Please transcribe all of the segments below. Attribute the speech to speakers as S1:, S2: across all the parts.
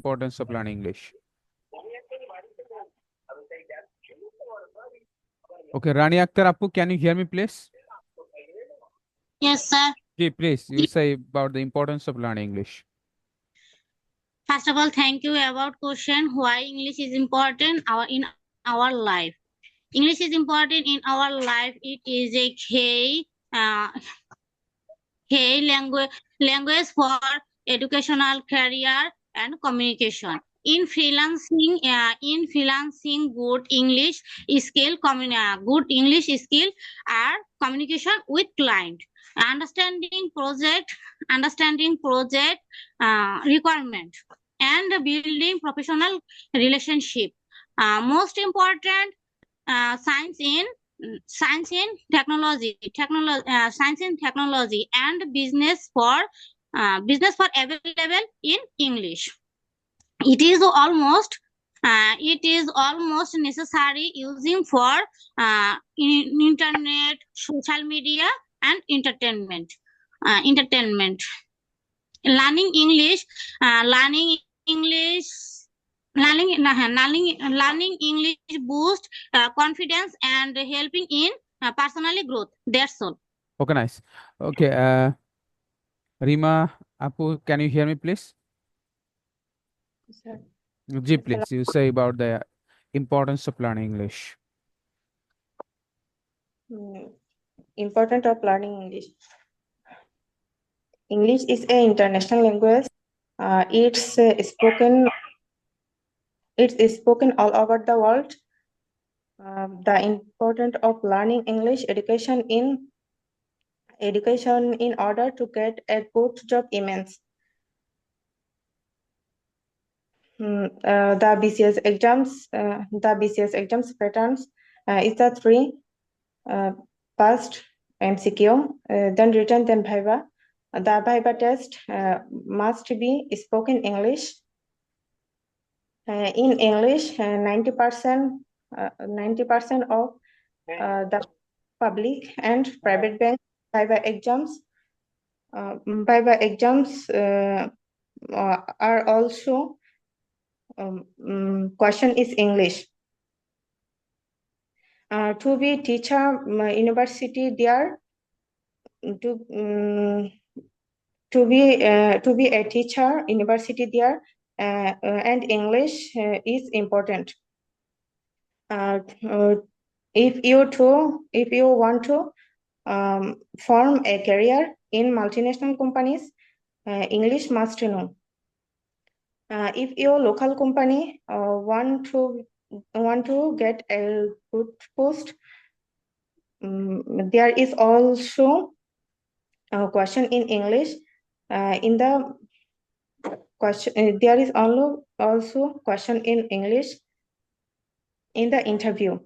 S1: importance of learning English? Okay, Rani Akhtar Appu, can you hear me, please?
S2: Yes, sir.
S1: Okay, please, you say about the importance of learning English.
S2: First of all, thank you about question why English is important in our life. English is important in our life. It is a key language for educational career and communication. In freelancing, good English skill are communication with client, understanding project requirement, and building professional relationship. Most important, science in technology and business for available in English. It is almost necessary using for internet, social media, and entertainment. Learning English, learning English, learning English boost confidence and helping in personal growth. That's all.
S1: Okay, nice. Okay, Rima Appu, can you hear me, please?
S3: Sir.
S1: Ji, please, you say about the importance of learning English.
S3: Important of learning English. English is an international language. It's spoken all over the world. The importance of learning English education in order to get a good job immense. The BCS exams patterns is the three: past, MCQ, then written, then Viva. The Viva test must be spoken English. In English, 90% of the public and private bank Viva exams are also question is English. To be teacher university there, to be a teacher university there, and English is important. If you want to form a career in multinational companies, English must know. If your local company want to get a good post, there is also a question in English. In the question, there is also question in English in the interview.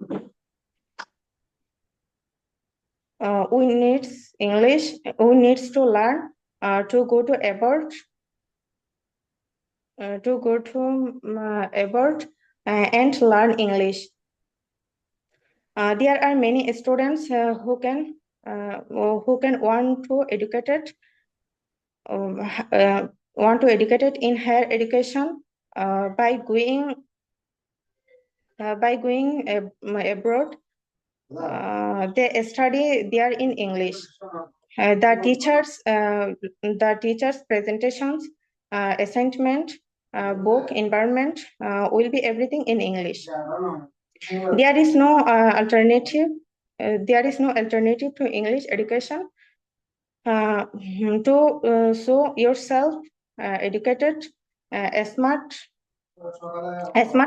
S3: We needs English. We needs to learn to go to abroad. And learn English. There are many students who can want to educated in higher education by going abroad. They study there in English. The teachers presentations, assignment, book, environment will be everything in English. There is no alternative. There is no alternative to English education. To show yourself educated, smart,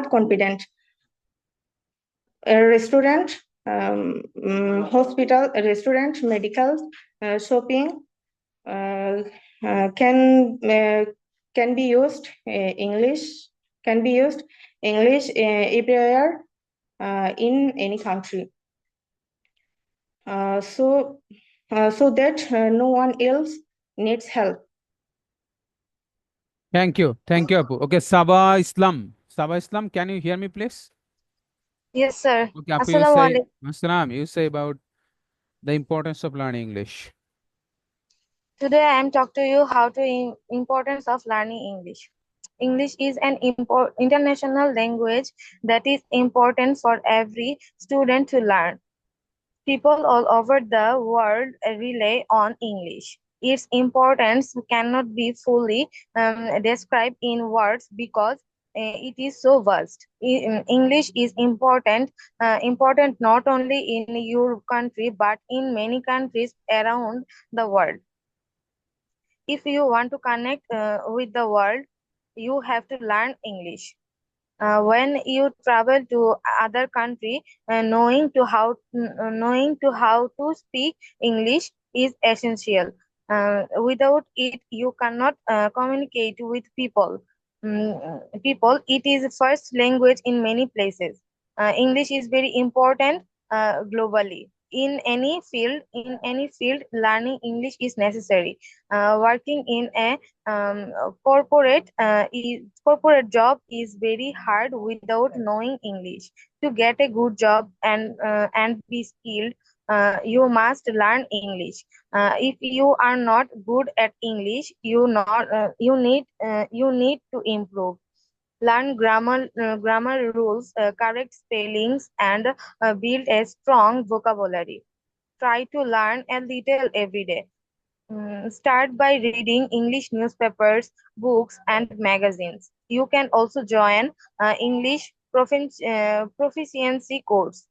S3: confident. A restaurant, hospital, restaurant, medical, shopping can be used English. Can be used English everywhere in any country. So that no one else needs help.
S1: Thank you, Appu. Okay, Sabah Islam, can you hear me, please?
S4: Yes, sir.
S1: Okay, Appu, you say about the importance of learning English.
S4: Today I am talking to you how to importance of learning English. English is an international language that is important for every student to learn. People all over the world rely on English. Its importance cannot be fully described in words because it is so vast. English is important not only in your country but in many countries around the world. If you want to connect with the world, you have to learn English. When you travel to other country, knowing to how to speak English is essential. Without it, you cannot communicate with people. It is first language in many places. English is very important globally. In any field, learning English is necessary. Working in a corporate job is very hard without knowing English. To get a good job and be skilled, you must learn English. If you are not good at English, you need to improve. Learn grammar rules, correct spellings, and build a strong vocabulary. Try to learn a little every day. Start by reading English newspapers, books, and magazines. You can also join English proficiency course.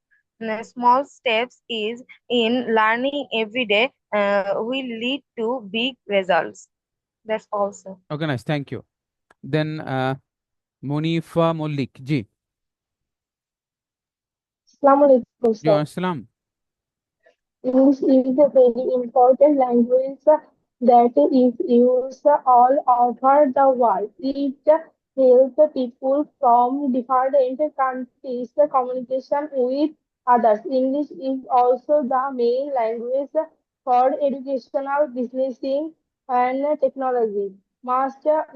S4: Small steps is in learning every day will lead to big results. That's all, sir.
S1: Okay, nice. Thank you. Then Munifa Mullik. Ji.
S5: Assalamualaikum,
S1: Ji,
S5: sir.
S1: Assalam.
S5: English is a very important language that is used all over the world. It helps people from different countries communication with others. English is also the main language for educational, businessing, and technology. Most of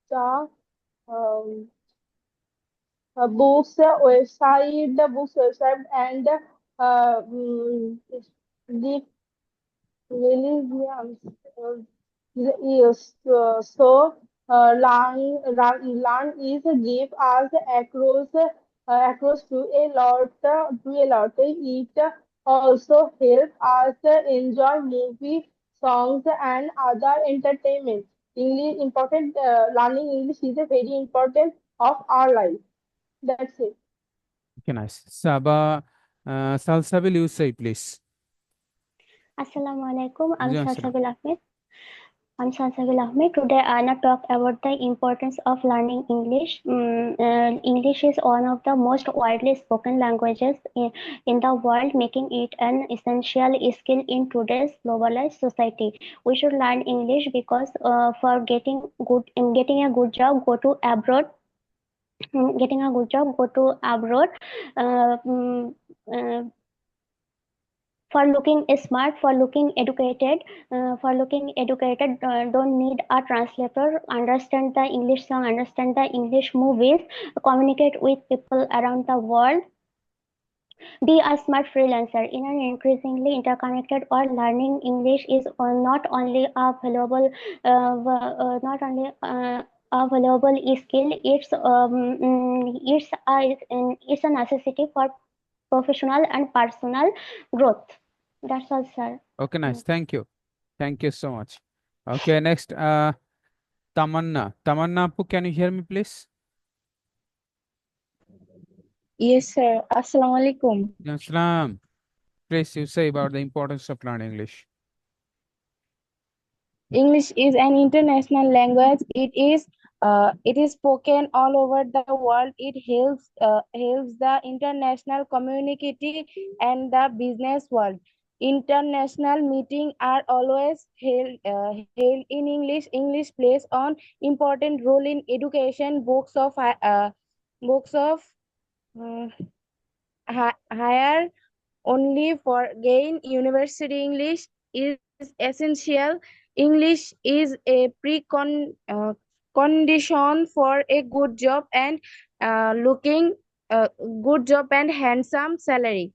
S5: the um, books website, and the religions. Yes, learn is give us across to a lot. It also help us enjoy movie, songs, and other entertainment. English important. Learning English is a very important of our life. That's it.
S1: Okay, nice. Saba Salsabil, you say, please.
S6: Assalamualaikum. I'm
S1: Ji, Assalam.
S6: Salsabil Ahmed. Today I want to talk about the importance of learning English. English is one of the most widely spoken languages in the world, making it an essential skill in today's globalized society. We should learn English because for getting a good job, go to abroad. Getting a good job, go to abroad. Uh, mm, uh, for looking smart, for looking educated, don't need a translator. Understand the English song, understand the English movies, communicate with people around the world. Be a smart freelancer in an increasingly interconnected world. Learning English is not only a valuable, not only a valuable skill. It's a necessity for professional and personal growth. That's all, sir.
S1: Okay, nice. Thank you. Thank you so much. Okay, next, Tamanna. Tamanna Appu, can you hear me, please?
S7: Yes, sir. Assalamualaikum.
S1: Ji, Assalam. Please, you say about the importance of learning English.
S7: English is an international language. It is spoken all over the world. It helps the international community and the business world. International meetings are always held in English. English plays an important role in education. Books of higher only for gain university English is essential. English is a condition for a good job and looking good job and handsome salary.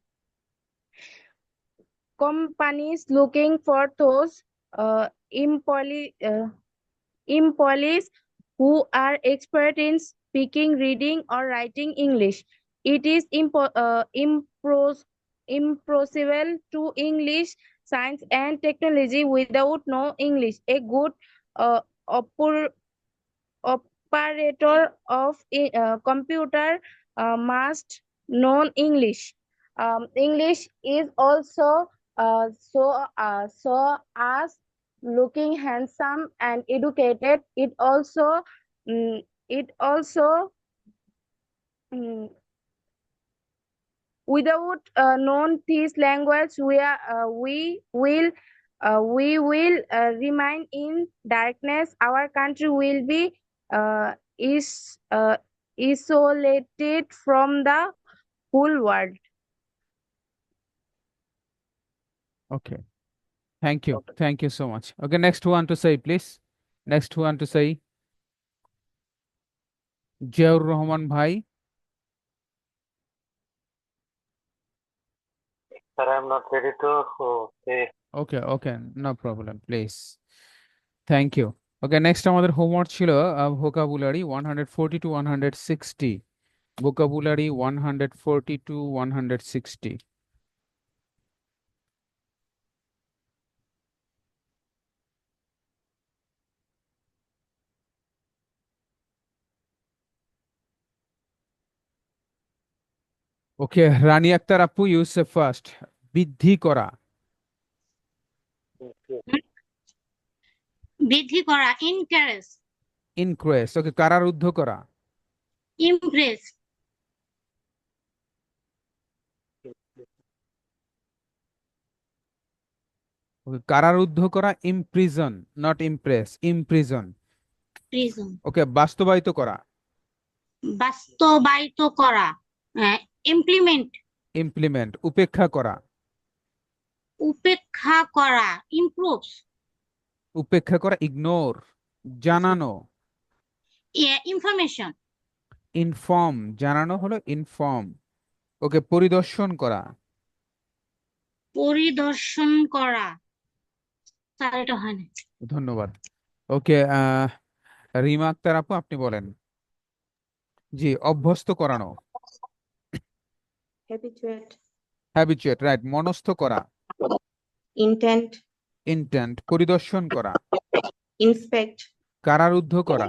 S7: Companies looking for those in police who are expert in speaking, reading, or writing English. It is impossible to English, science, and technology without no English. A good uh, oper- operator of a computer must know English. English is also so as looking handsome and educated. It also mm, without known this language, we will remain in darkness. Our country will be is isolated from the whole world.
S1: Okay. Thank you. Thank you so much. Okay, next one to say, please. Next one to say. Jiaur Rahman bhai.
S8: Sir, I'm not ready to say.
S1: Okay, no problem, please. Thank you. Okay, next আমাদের homework ছিল vocabulary 140 to 160. Vocabulary 140 to 160. Okay, Rani Akhtar Appu, you say first. বৃদ্ধি করা,
S2: বৃদ্ধি করা, encourage,
S1: increase. Okay, কারারুদ্ধ করা,
S2: impress,
S1: okay, কারারুদ্ধ করা, imprison, not impress, imprison.
S2: prison,
S1: Okay, বাস্তবায়িত করা,
S2: বাস্তবায়িত করা, implement,
S1: implement, উপেক্ষা করা,
S2: উপেক্ষা করা, improves,
S1: উপেক্ষা করা, ignore, জানানো,
S2: information,
S1: inform, জানানো হলো inform. ওকে, পরিদর্শন করা,
S2: পরিদর্শন করা, স্যার এটা হয় না।
S1: ধন্যবাদ। ওকে, রিমা আক্তার আপু আপনি বলেন। জি, অভ্যস্ত করানো,
S3: habituate,
S1: হ্যাবিচুয়েট, রাইট, মনস্থ করা,
S3: intent,
S1: ইন্টেন্ট, পরিদর্শন করা,
S3: inspect,
S1: কারারুদ্ধ করা,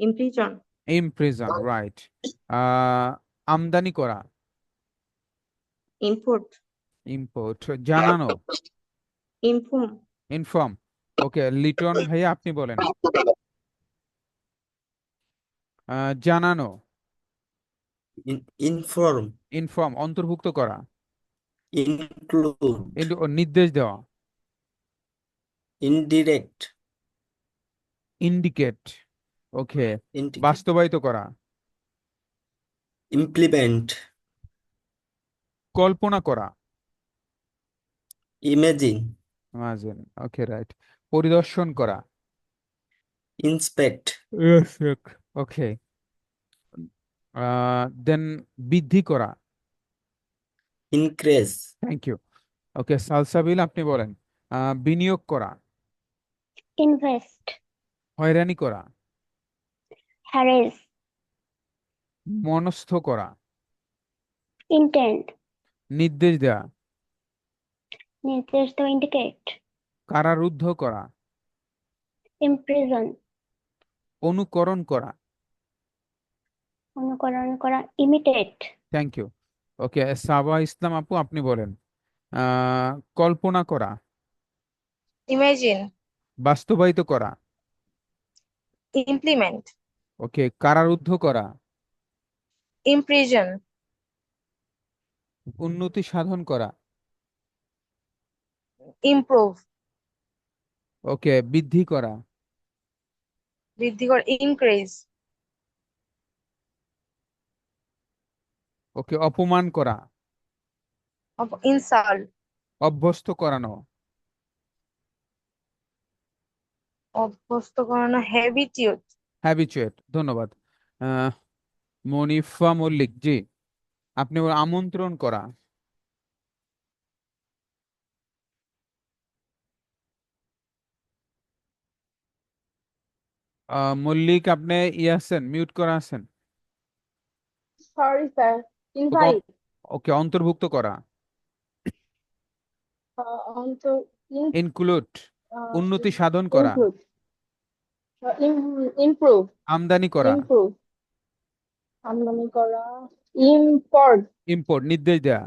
S3: imprison,
S1: ইমপ্রিজন, রাইট, আমদানি করা,
S3: import,
S1: ইম্পোর্ট, জানানো,
S3: inform,
S1: ইনফর্ম। ওকে, লিটন ভাইয়া আপনি বলেন। জানানো,
S9: inform,
S1: ইনফর্ম, অন্তর্ভুক্ত করা,
S9: include,
S1: নির্দেশ দেওয়া,
S9: indirect,
S1: ইন্ডিকেট। ওকে,
S9: indicate,
S1: বাস্তবায়িত করা,
S9: implement,
S1: কল্পনা করা,
S9: imagine,
S1: ইমাজিন। ওকে, রাইট, পরিদর্শন করা,
S9: inspect,
S1: ওকে, দেন বৃদ্ধি করা,
S9: increase,
S1: থ্যাংক ইউ। ওকে, সালসাবিল আপনি বলেন। বিনিয়োগ করা,
S6: invest,
S1: হয়রানি করা,
S6: harass,
S1: মনস্থ করা,
S6: intend,
S1: নির্দেশ দেওয়া,
S6: নির্দেশ দেওয়া, indicate,
S1: কারারুদ্ধ করা,
S6: imprison,
S1: অনুকরণ করা,
S6: অনুকরণ করা, imitate,
S1: thank you. Okay, Saba ইসলাম আপু আপনি বলেন। কল্পনা করা,
S4: imagine,
S1: বাস্তবায়িত করা,
S4: implement,
S1: ওকে, কারারুদ্ধ করা,
S4: imprison,
S1: উন্নতি সাধন করা,
S4: improve,
S1: ওকে, বৃদ্ধি করা,
S4: বৃদ্ধি করা, increase,
S1: ওকে, অপমান করা,
S4: insult,
S1: অভ্যস্ত করানো,
S4: অভ্যস্ত করানো, habitude,
S1: হ্যাবিচুয়েট। ধন্যবাদ। মনিফা মল্লিক জি আপনি বলেন আমন্ত্রণ করা, মল্লিক আপনি আছেন, মিউট করা আছেন।
S5: Sorry, sir.
S1: ওকে
S5: Invite.
S1: ওকে, অন্তর্ভুক্ত করা,
S5: On to
S1: ইনক্লুড,
S5: uh,
S1: উন্নতি সাধন করা,
S5: include. Improve.
S1: আমদানি করা,
S5: Improve. আমদানি করা। Import.
S1: ইম্পোর্ট, নির্দেশ দেওয়া,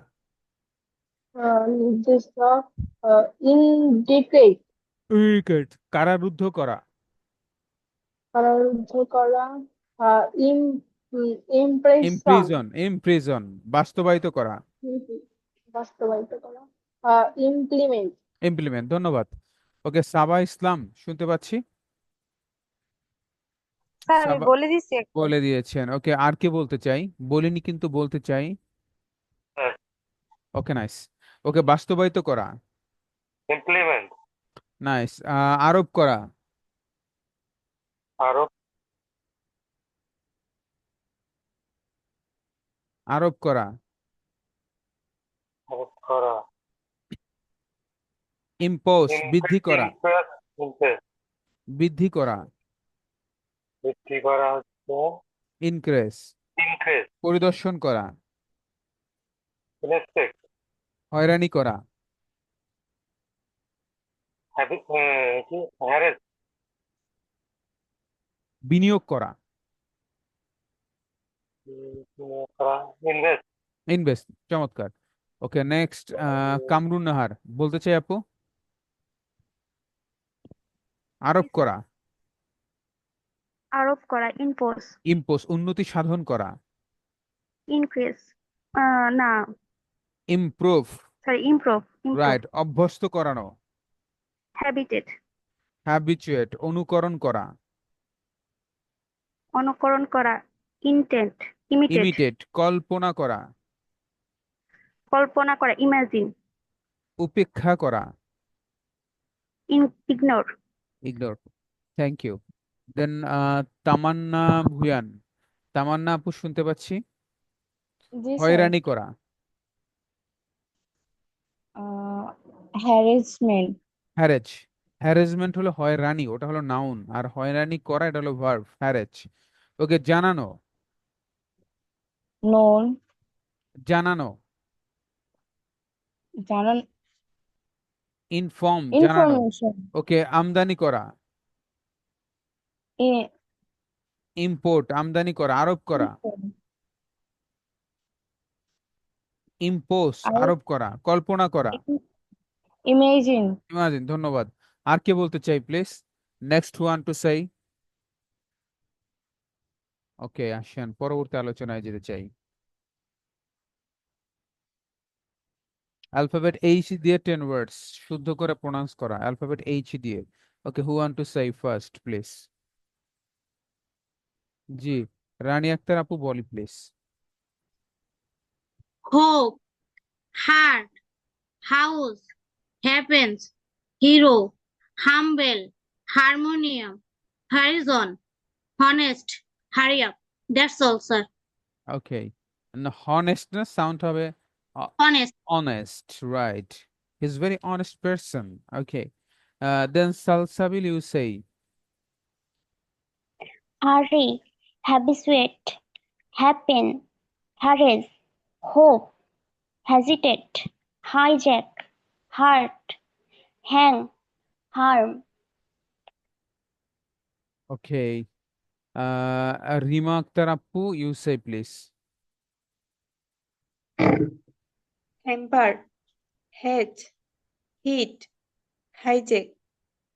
S5: নির্দেশ দেওয়া। Indicate.
S1: উইকেট, কারারুদ্ধ করা,
S5: কারারুদ্ধ করা। Imprison.
S1: ইমপ্রিজন, বাস্তবায়িত করা,
S5: বাস্তবায়িত করা। Implement.
S1: ইমপ্লিমেন্ট। ধন্যবাদ। ওকে, সাবা ইসলাম শুনতে পাচ্ছি।
S4: স্যার আমি
S1: সাবা
S4: বলে দিচ্ছি একটু।
S1: বলে দিয়েছেন। ওকে, আর কে বলতে চাই? বলিনি কিন্তু বলতে চাই।
S8: হ্যাঁ,
S1: ওকে, নাইস। ওকে, বাস্তবায়িত করা,
S8: ইমপ্লিমেন্ট,
S1: নাইস। আরোপ করা,
S8: আরোপ,
S1: আরোপ করা,
S8: আরোপ করা,
S1: ইম্পোজ, বৃদ্ধি করা,
S8: ইমপ্রেস, ইমপ্রেস,
S1: বৃদ্ধি করা,
S8: বৃদ্ধি করা হচ্ছে
S1: ইনক্রেস,
S8: ইনক্রেস,
S1: পরিদর্শন করা,
S8: ইনস্পেক্ট,
S1: হয়রানি করা,
S8: কি হ্যারেস,
S1: বিনিয়োগ করা,
S8: করা, ইনভেস্ট,
S1: ইনভেস্ট। চমৎকার। ওকে, নেক্সট কামরুন নাহার বলতে চাই আপু। আরোপ করা,
S6: আরোপ করা, ইম্পোজ,
S1: ইম্পোজ, উন্নতি সাধন করা,
S6: ইনক্রিজ, না
S1: ইমপ্রুভ,
S6: সরি, ইমপ্রুভ,
S1: রাইট, অভ্যস্ত করানো,
S6: হ্যাবিটেড,
S1: হ্যাবিচুয়েট, অনুকরণ করা,
S6: অনুকরণ করা, ইন্টেন্ট, ইমিটেট,
S1: ইমিটেট, কল্পনা করা,
S6: কল্পনা করা, ইমাজিন,
S1: উপেক্ষা করা,
S6: ignore,
S1: ignore. Thank you. Then Tamanna Bhuyan. Tamanna আপু শুনতে পাচ্ছি।
S7: জি স্যার।
S1: হয়রানি করা,
S7: হ্যারাসমেন্ট।
S1: হ্যারেজ, হ্যারেসমেন্ট হলো হয়রানি, ওটা হলো নাউন, আর হয়রানি করা এটা হলো ভার্ব, হ্যারেজ। ওকে, জানানো,
S7: নোন।
S1: জানানো,
S7: জানান।
S1: ইনফর্ম, জানানো।
S7: ইনফরমেশন।
S1: ওকে, আমদানি করা, ইম্পোর্ট, আমদানি করা, আরোপ করা, ইম্পোজ, আরোপ করা, কল্পনা করা,
S7: ইমেজিন।
S1: ইমাজিন। ধন্যবাদ। আর কে বলতে চাই প্লিজ? নেক্সট ওয়ান টু সেই। ওকে, আসেন পরবর্তী আলোচনায় যেতে চাই। অ্যালফাবেট এইচ দিয়ে 10 ওয়ার্ডস শুদ্ধ করে প্রোনাউন্স করা, অ্যালফাবেট এইচ দিয়ে। Okay, who want to say first please? জি, রানী আক্তার আপু বলি please.
S2: Hope, heart, house, happens, hero, humble, harmonium, horizon, honest, hurry up. That's all sir.
S1: Okay, honestness sound হবে
S2: honest.
S1: honest, right? He's very honest person. Okay. Then Salsabil, you say
S6: hurry, habituate, happen, harass, hope, hesitate, hijack, hurt, hang, harm.
S1: okay. Rima Akhtar Appu, you say please.
S3: hamper, hedge, hit, hijack,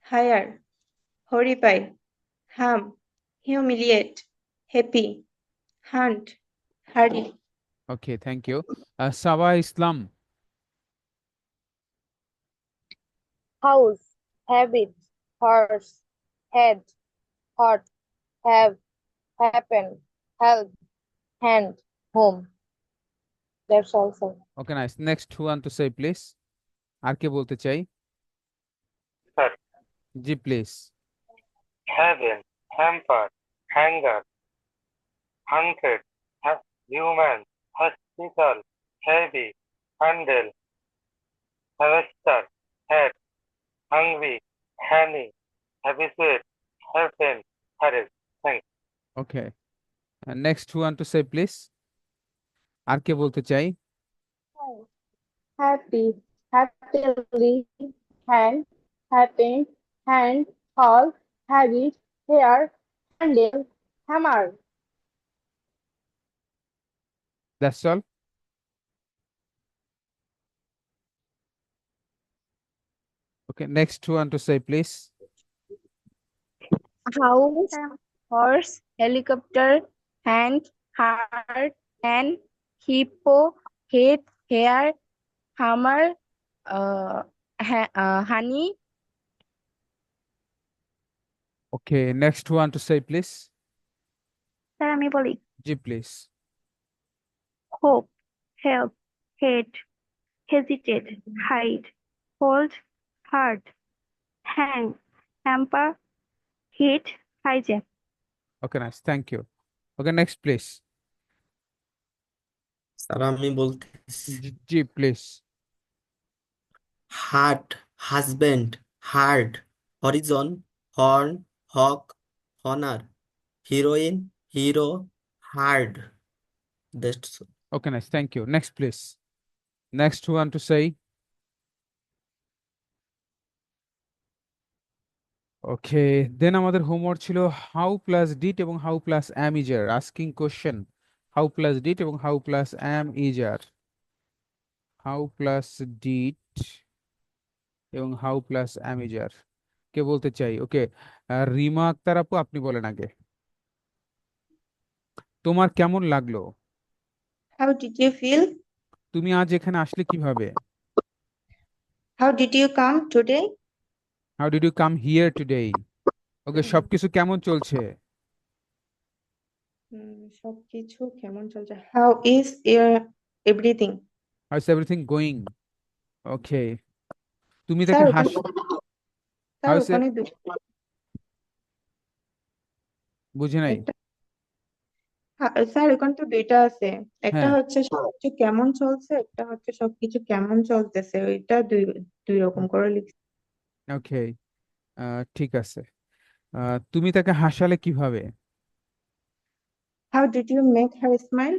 S3: hire, horrify, harm, humiliate, happy, hunt, hurry.
S1: Okay, thank you. Sawa Islam.
S4: House, habit, horse, head, heart, have, happen, help, hand, home. That's all, sir.
S1: Okay, nice. Next one to say please. আর কে বলতে চাই?
S8: Sir,
S1: G please.
S8: heaven, hamper, hanger, hunted, human, hospital, heavy, handle, harvester, head, hungry, honey, habituate, happen, Harris. Thanks.
S1: Okay. Next one to say, please. আর কে বলতে চাই?
S5: Happy, happily, hand, happened, hand, hall, habit, hair, handle, hammer.
S1: That's all. Okay, next one to say, please.
S4: House, horse, helicopter, hand, heart, hand, hippo, head, hair, hammer, honey,
S1: Okay, next one to say, please.
S6: Sir আমি বলি
S1: Ji, please.
S6: hope, help, hate, hesitate, hide, hold, hurt, hang, hamper, hit, hijack.
S1: Okay, nice. Thank you. Okay, next, please.
S9: Sir আমি বলতেছি
S1: Ji, please.
S9: Heart, husband, hard, horizon, horn, hawk, honour, heroine, hero, hard. That's
S1: Okay, nice. Thank you. Next, please. Next one to say. Okay, then আমাদের homework ছিল how plus did এবং how plus am is are, asking question how plus did এবং how plus am is are, how plus did এবং how plus am is are কে বলতে চাই? ওকে, রিমা আক্তার আপু, আপনি বলেন আগে। তোমার কেমন লাগলো?
S3: How did you feel?
S1: তুমি আজ এখানে আসলে কিভাবে?
S3: How did you come today?
S1: How did you come here today? Okay, সবকিছু কেমন চলছে?
S3: সবকিছু কেমন চলছে? How is your everything?
S1: How is everything going? Okay, তুমি তাকে
S3: স্যার
S1: হাস
S3: স্যার ওখানে
S1: বুঝে নাই।
S3: স্যার ওখানে তো দুইটা আছে, একটা
S1: হ্যাঁ,
S3: হচ্ছে সবকিছু কেমন চলছে, একটা হচ্ছে সবকিছু কেমন চলতেছে, ওইটা দুই দুই রকম করে লিখছি।
S1: ওকে, ঠিক আছে। তুমি তাকে হাসালে কিভাবে?
S3: How did you make her smile?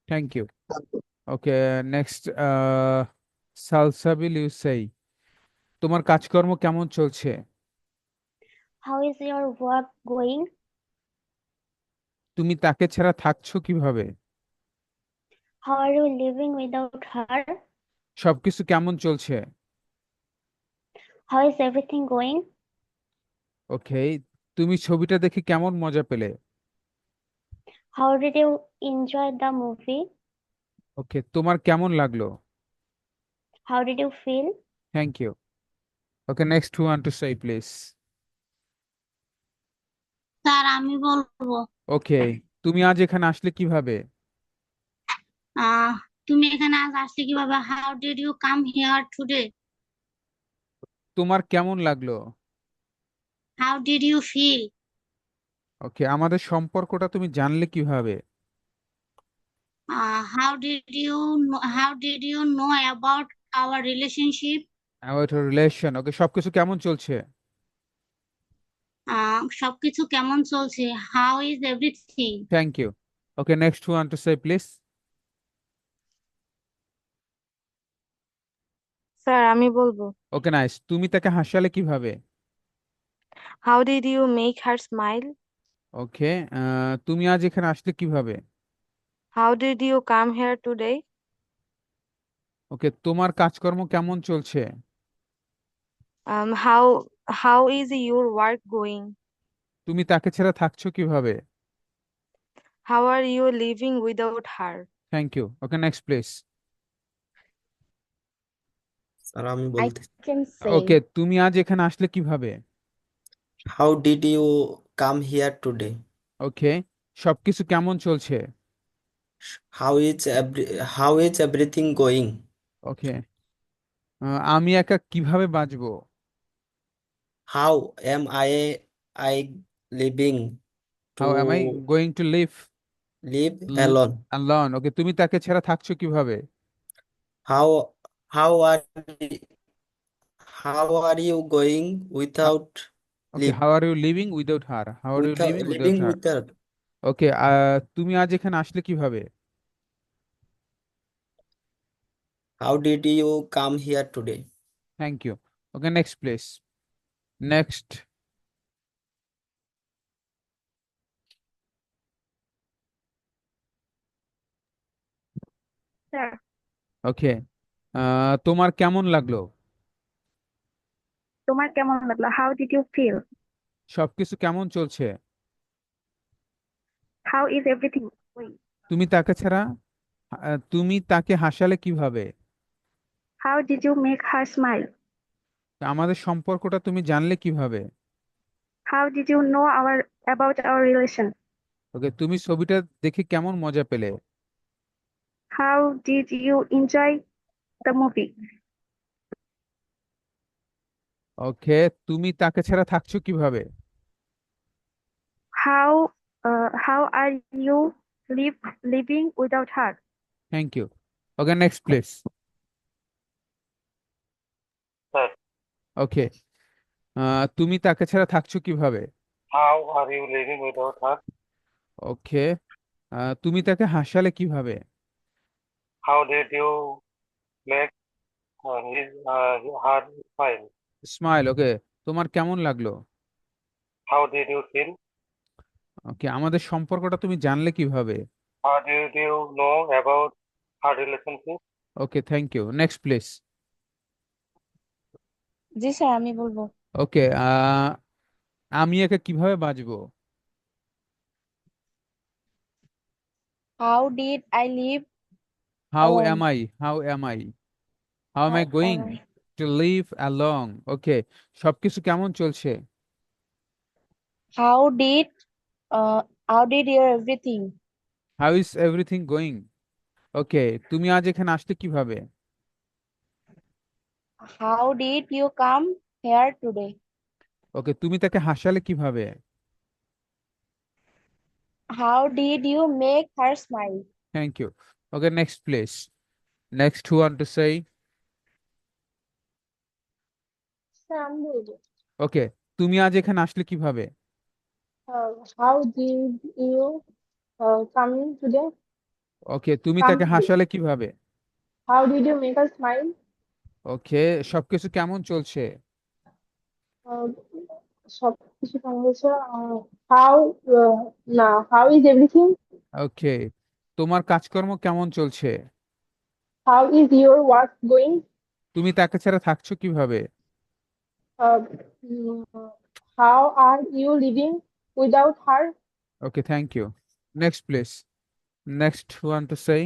S1: Thank you. Okay, next, Salsabil Yusai, তোমার কাজকর্ম কেমন চলছে?
S6: How is your work going?
S1: তুমি তাকে ছাড়া থাকছো কিভাবে?
S6: How are you living without her?
S1: সবকিছু কেমন চলছে?
S6: How is everything going?
S1: ওকে, তুমি ছবিটা দেখে কেমন মজা পেলে?
S6: How did you enjoy the movie?
S1: ওকে, তোমার কেমন লাগলো?
S6: How did you feel?
S1: Thank you. Okay, next one to say please.
S2: Sir আমি বলবো
S1: ওকে, তুমি আজ এখানে আসলে কিভাবে?
S2: তুমি এখানে আজ আসলে কিভাবে? How did you come here today?
S1: তোমার কেমন লাগলো?
S2: How did you feel?
S1: Okay, আমাদের সম্পর্কটা তুমি জানলে কিভাবে?
S2: How did you know about our relationship?
S1: About relation. Okay, সবকিছু কেমন চলছে?
S2: সবকিছু কেমন চলছে? How is everything?
S1: Thank you. Okay, next one to say please.
S4: Sir আমি বলবো
S1: ওকে, নাইস। তুমি তাকে হাসালে কিভাবে?
S4: How did you make her smile,
S1: okay, তুমি আজ এখানে আসলে কিভাবে?
S4: How did you come here today,
S1: okay, তোমার কাজকর্ম কেমন চলছে?
S4: How how is your work going,
S1: তুমি তাকে ছাড়া থাকছো কিভাবে?
S4: How are you living without her.
S1: Thank you. Okay, next please.
S9: Sir আমি
S7: I
S9: বলতেছি
S7: can
S1: ওকে,
S7: say,
S1: তুমি আজ এখানে আসলে কিভাবে?
S9: How did you come here today,
S1: okay, সবকিছু কেমন চলছে?
S9: How is how is everything going,
S1: okay, আমি একা কিভাবে বাঁচবো?
S9: How am I living to
S1: how am I going to live
S9: live alone,
S1: alone? Okay, তুমি তাকে ছাড়া থাকছো কিভাবে?
S9: How how are how are you going without
S1: okay,
S9: live
S1: how are you living without her? How are you
S9: without
S1: living without
S9: living
S1: her?
S9: without.
S1: Okay, তুমি আজ এখানে আসলে কিভাবে?
S9: How did you come here today?
S1: Thank you. Okay, next please. Next.
S4: Sir,
S1: okay, তোমার কেমন লাগলো?
S4: তোমার কেমন লাগলো? How did you feel?
S1: সবকিছু কেমন চলছে?
S4: How is everything going?
S1: তুমি তাকে ছাড়া তুমি তাকে হাসালে কিভাবে?
S4: How did you make her smile?
S1: আমাদের সম্পর্কটা তুমি জানলে কিভাবে?
S4: How did you know about our relation?
S1: ওকে, তুমি ছবিটা দেখে কেমন মজা পেলে?
S4: How did you enjoy the movie?
S1: ওকে, তুমি তাকে ছাড়া থাকছো কিভাবে?
S4: How are you living without her?
S1: Thank you. Okay, next please.
S8: Sir,
S1: okay, তুমি তাকে ছাড়া থাকছো কিভাবে?
S8: how are you living without her?
S1: ওকে, তুমি তাকে হাসালে কিভাবে?
S8: How did you make her smile?
S1: Smile. Okay, তোমার কেমন লাগলো?
S8: How did you feel?
S1: ওকে, আমাদের সম্পর্কটা তুমি জানলে কিভাবে?
S8: How did you know about our relationship?
S1: Okay, thank you. Next please.
S7: জি স্যার, আমি বলবো।
S1: ওকে, আমি একে কিভাবে বাঁচবো?
S7: How did I live
S1: how
S7: alone?
S1: Am I? How am I? How am I
S7: How
S1: going
S7: am I?
S1: To live along? Okay, সবকিছু কেমন চলছে?
S7: How did how did your everything?
S1: How is everything going? Okay, তুমি আজ এখানে আসলে কিভাবে?
S7: How did you come here today?
S1: ওকে, তুমি তাকে হাসালে কিভাবে?
S7: How did you make her smile?
S1: Thank you. Okay, next please. Next, who want to say?
S5: Sir আমি বলবো।
S1: ওকে, তুমি আজ এখানে আসলে কিভাবে?
S5: How did you come in today?
S1: ওকে, তুমি
S5: Come
S1: তাকে
S5: today.
S1: হাসালে কিভাবে?
S5: How did you make her smile?
S1: ওকে, সবকিছু কেমন চলছে?
S5: Uh, সবকিছু কেমন বলছো? How না how is everything?
S1: ওকে, তোমার কাজকর্ম কেমন চলছে?
S5: How is your work going?
S1: তুমি তাকে ছাড়া থাকছো কিভাবে?
S5: Uh, mm, how are you living without her?
S1: Okay, thank you. Next please. Next, who want to say?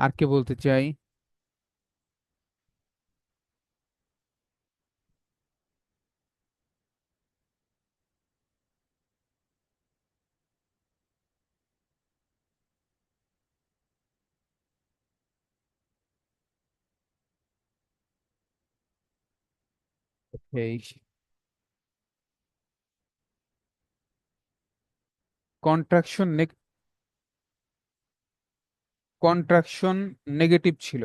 S1: আর কে বলতে চাই? এই কন্ট্রাকশন কন্ট্রাকশন নেগেটিভ ছিল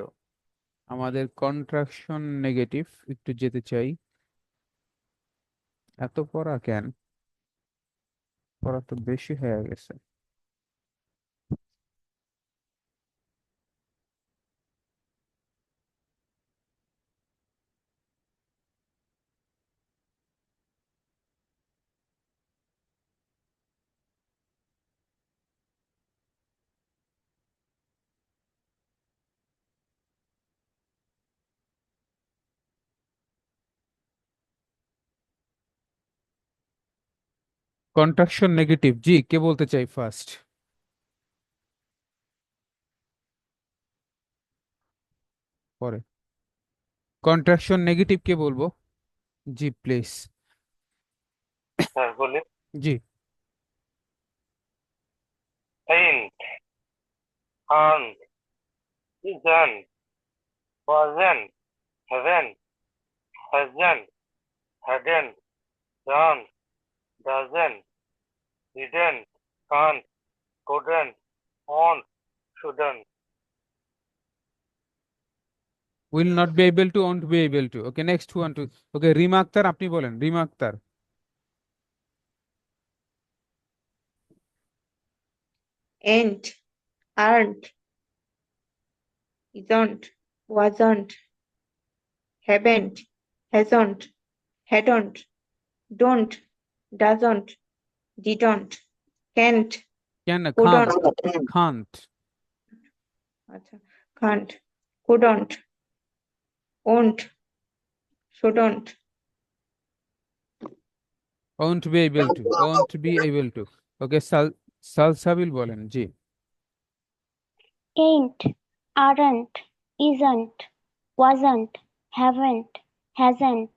S1: আমাদের। কন্ট্রাকশন নেগেটিভ, একটু যেতে চাই। এত পড়া কেন? পড়া তো বেশি হয়ে গেছে। কন্ট্রাকশন নেগেটিভ, জি, কে বলতে চাই ফার্স্ট? পরে কন্ট্রাকশন নেগেটিভ কে বলবো? জি প্লিজ।
S8: Sir, বলি
S1: জি।
S8: ain't, aren't, isn't, wasn't, haven't, hasn't, hadn't, done, doesn't, didn't, can't, couldn't, won't, shouldn't.
S1: will not be able to, won't be able to. Okay, next one to. Okay, Rima Akter আপনি বলেন, Rima Akter.
S3: Ain't, aren't, isn't, wasn't, haven't, hasn't, hadn't, don't, doesn't, didn't, can't,
S1: কেন
S3: couldn't,
S1: can't
S3: আচ্ছা, can't, couldn't, won't, shouldn't,
S1: won't be able to, won't be able to. Okay, Salsabil বলেন জি।
S6: Ain't, aren't, isn't, wasn't, haven't, hasn't,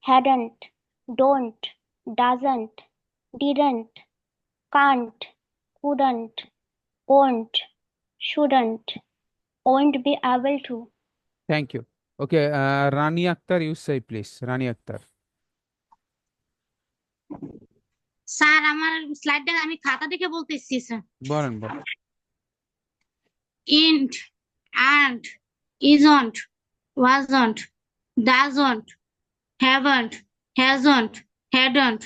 S6: hadn't, don't, doesn't, didn't, can't, couldn't, won't, shouldn't, won't be able to.
S1: Thank you. Okay, Rani Akhtar you say please, Rani Akhtar.
S2: Sir আমার স্লাইডটা আমি খাতা দেখে বলতেছি sir.
S1: বলেন বলেন।
S2: Ain't, aren't, isn't, wasn't, doesn't, haven't, hasn't, hadn't,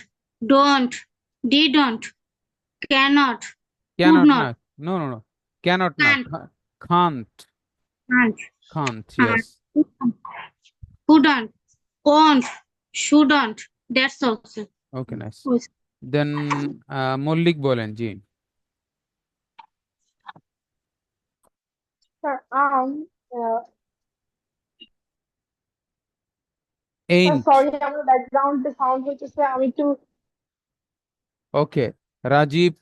S2: don't, didn't, cannot,
S1: Cannot
S2: could
S1: না,
S2: not,
S1: no no no, cannot না,
S2: can't,
S1: can't
S2: can't,
S1: can't
S2: R
S1: yes.
S2: couldn't, won't, shouldn't. That's all, sir.
S1: Okay, nice. Then Mallick বলেন জি।
S5: Sir,
S1: Ain't.
S5: sorry, আমার background sound হচ্ছে আমি একটু
S1: Okay, Rajib,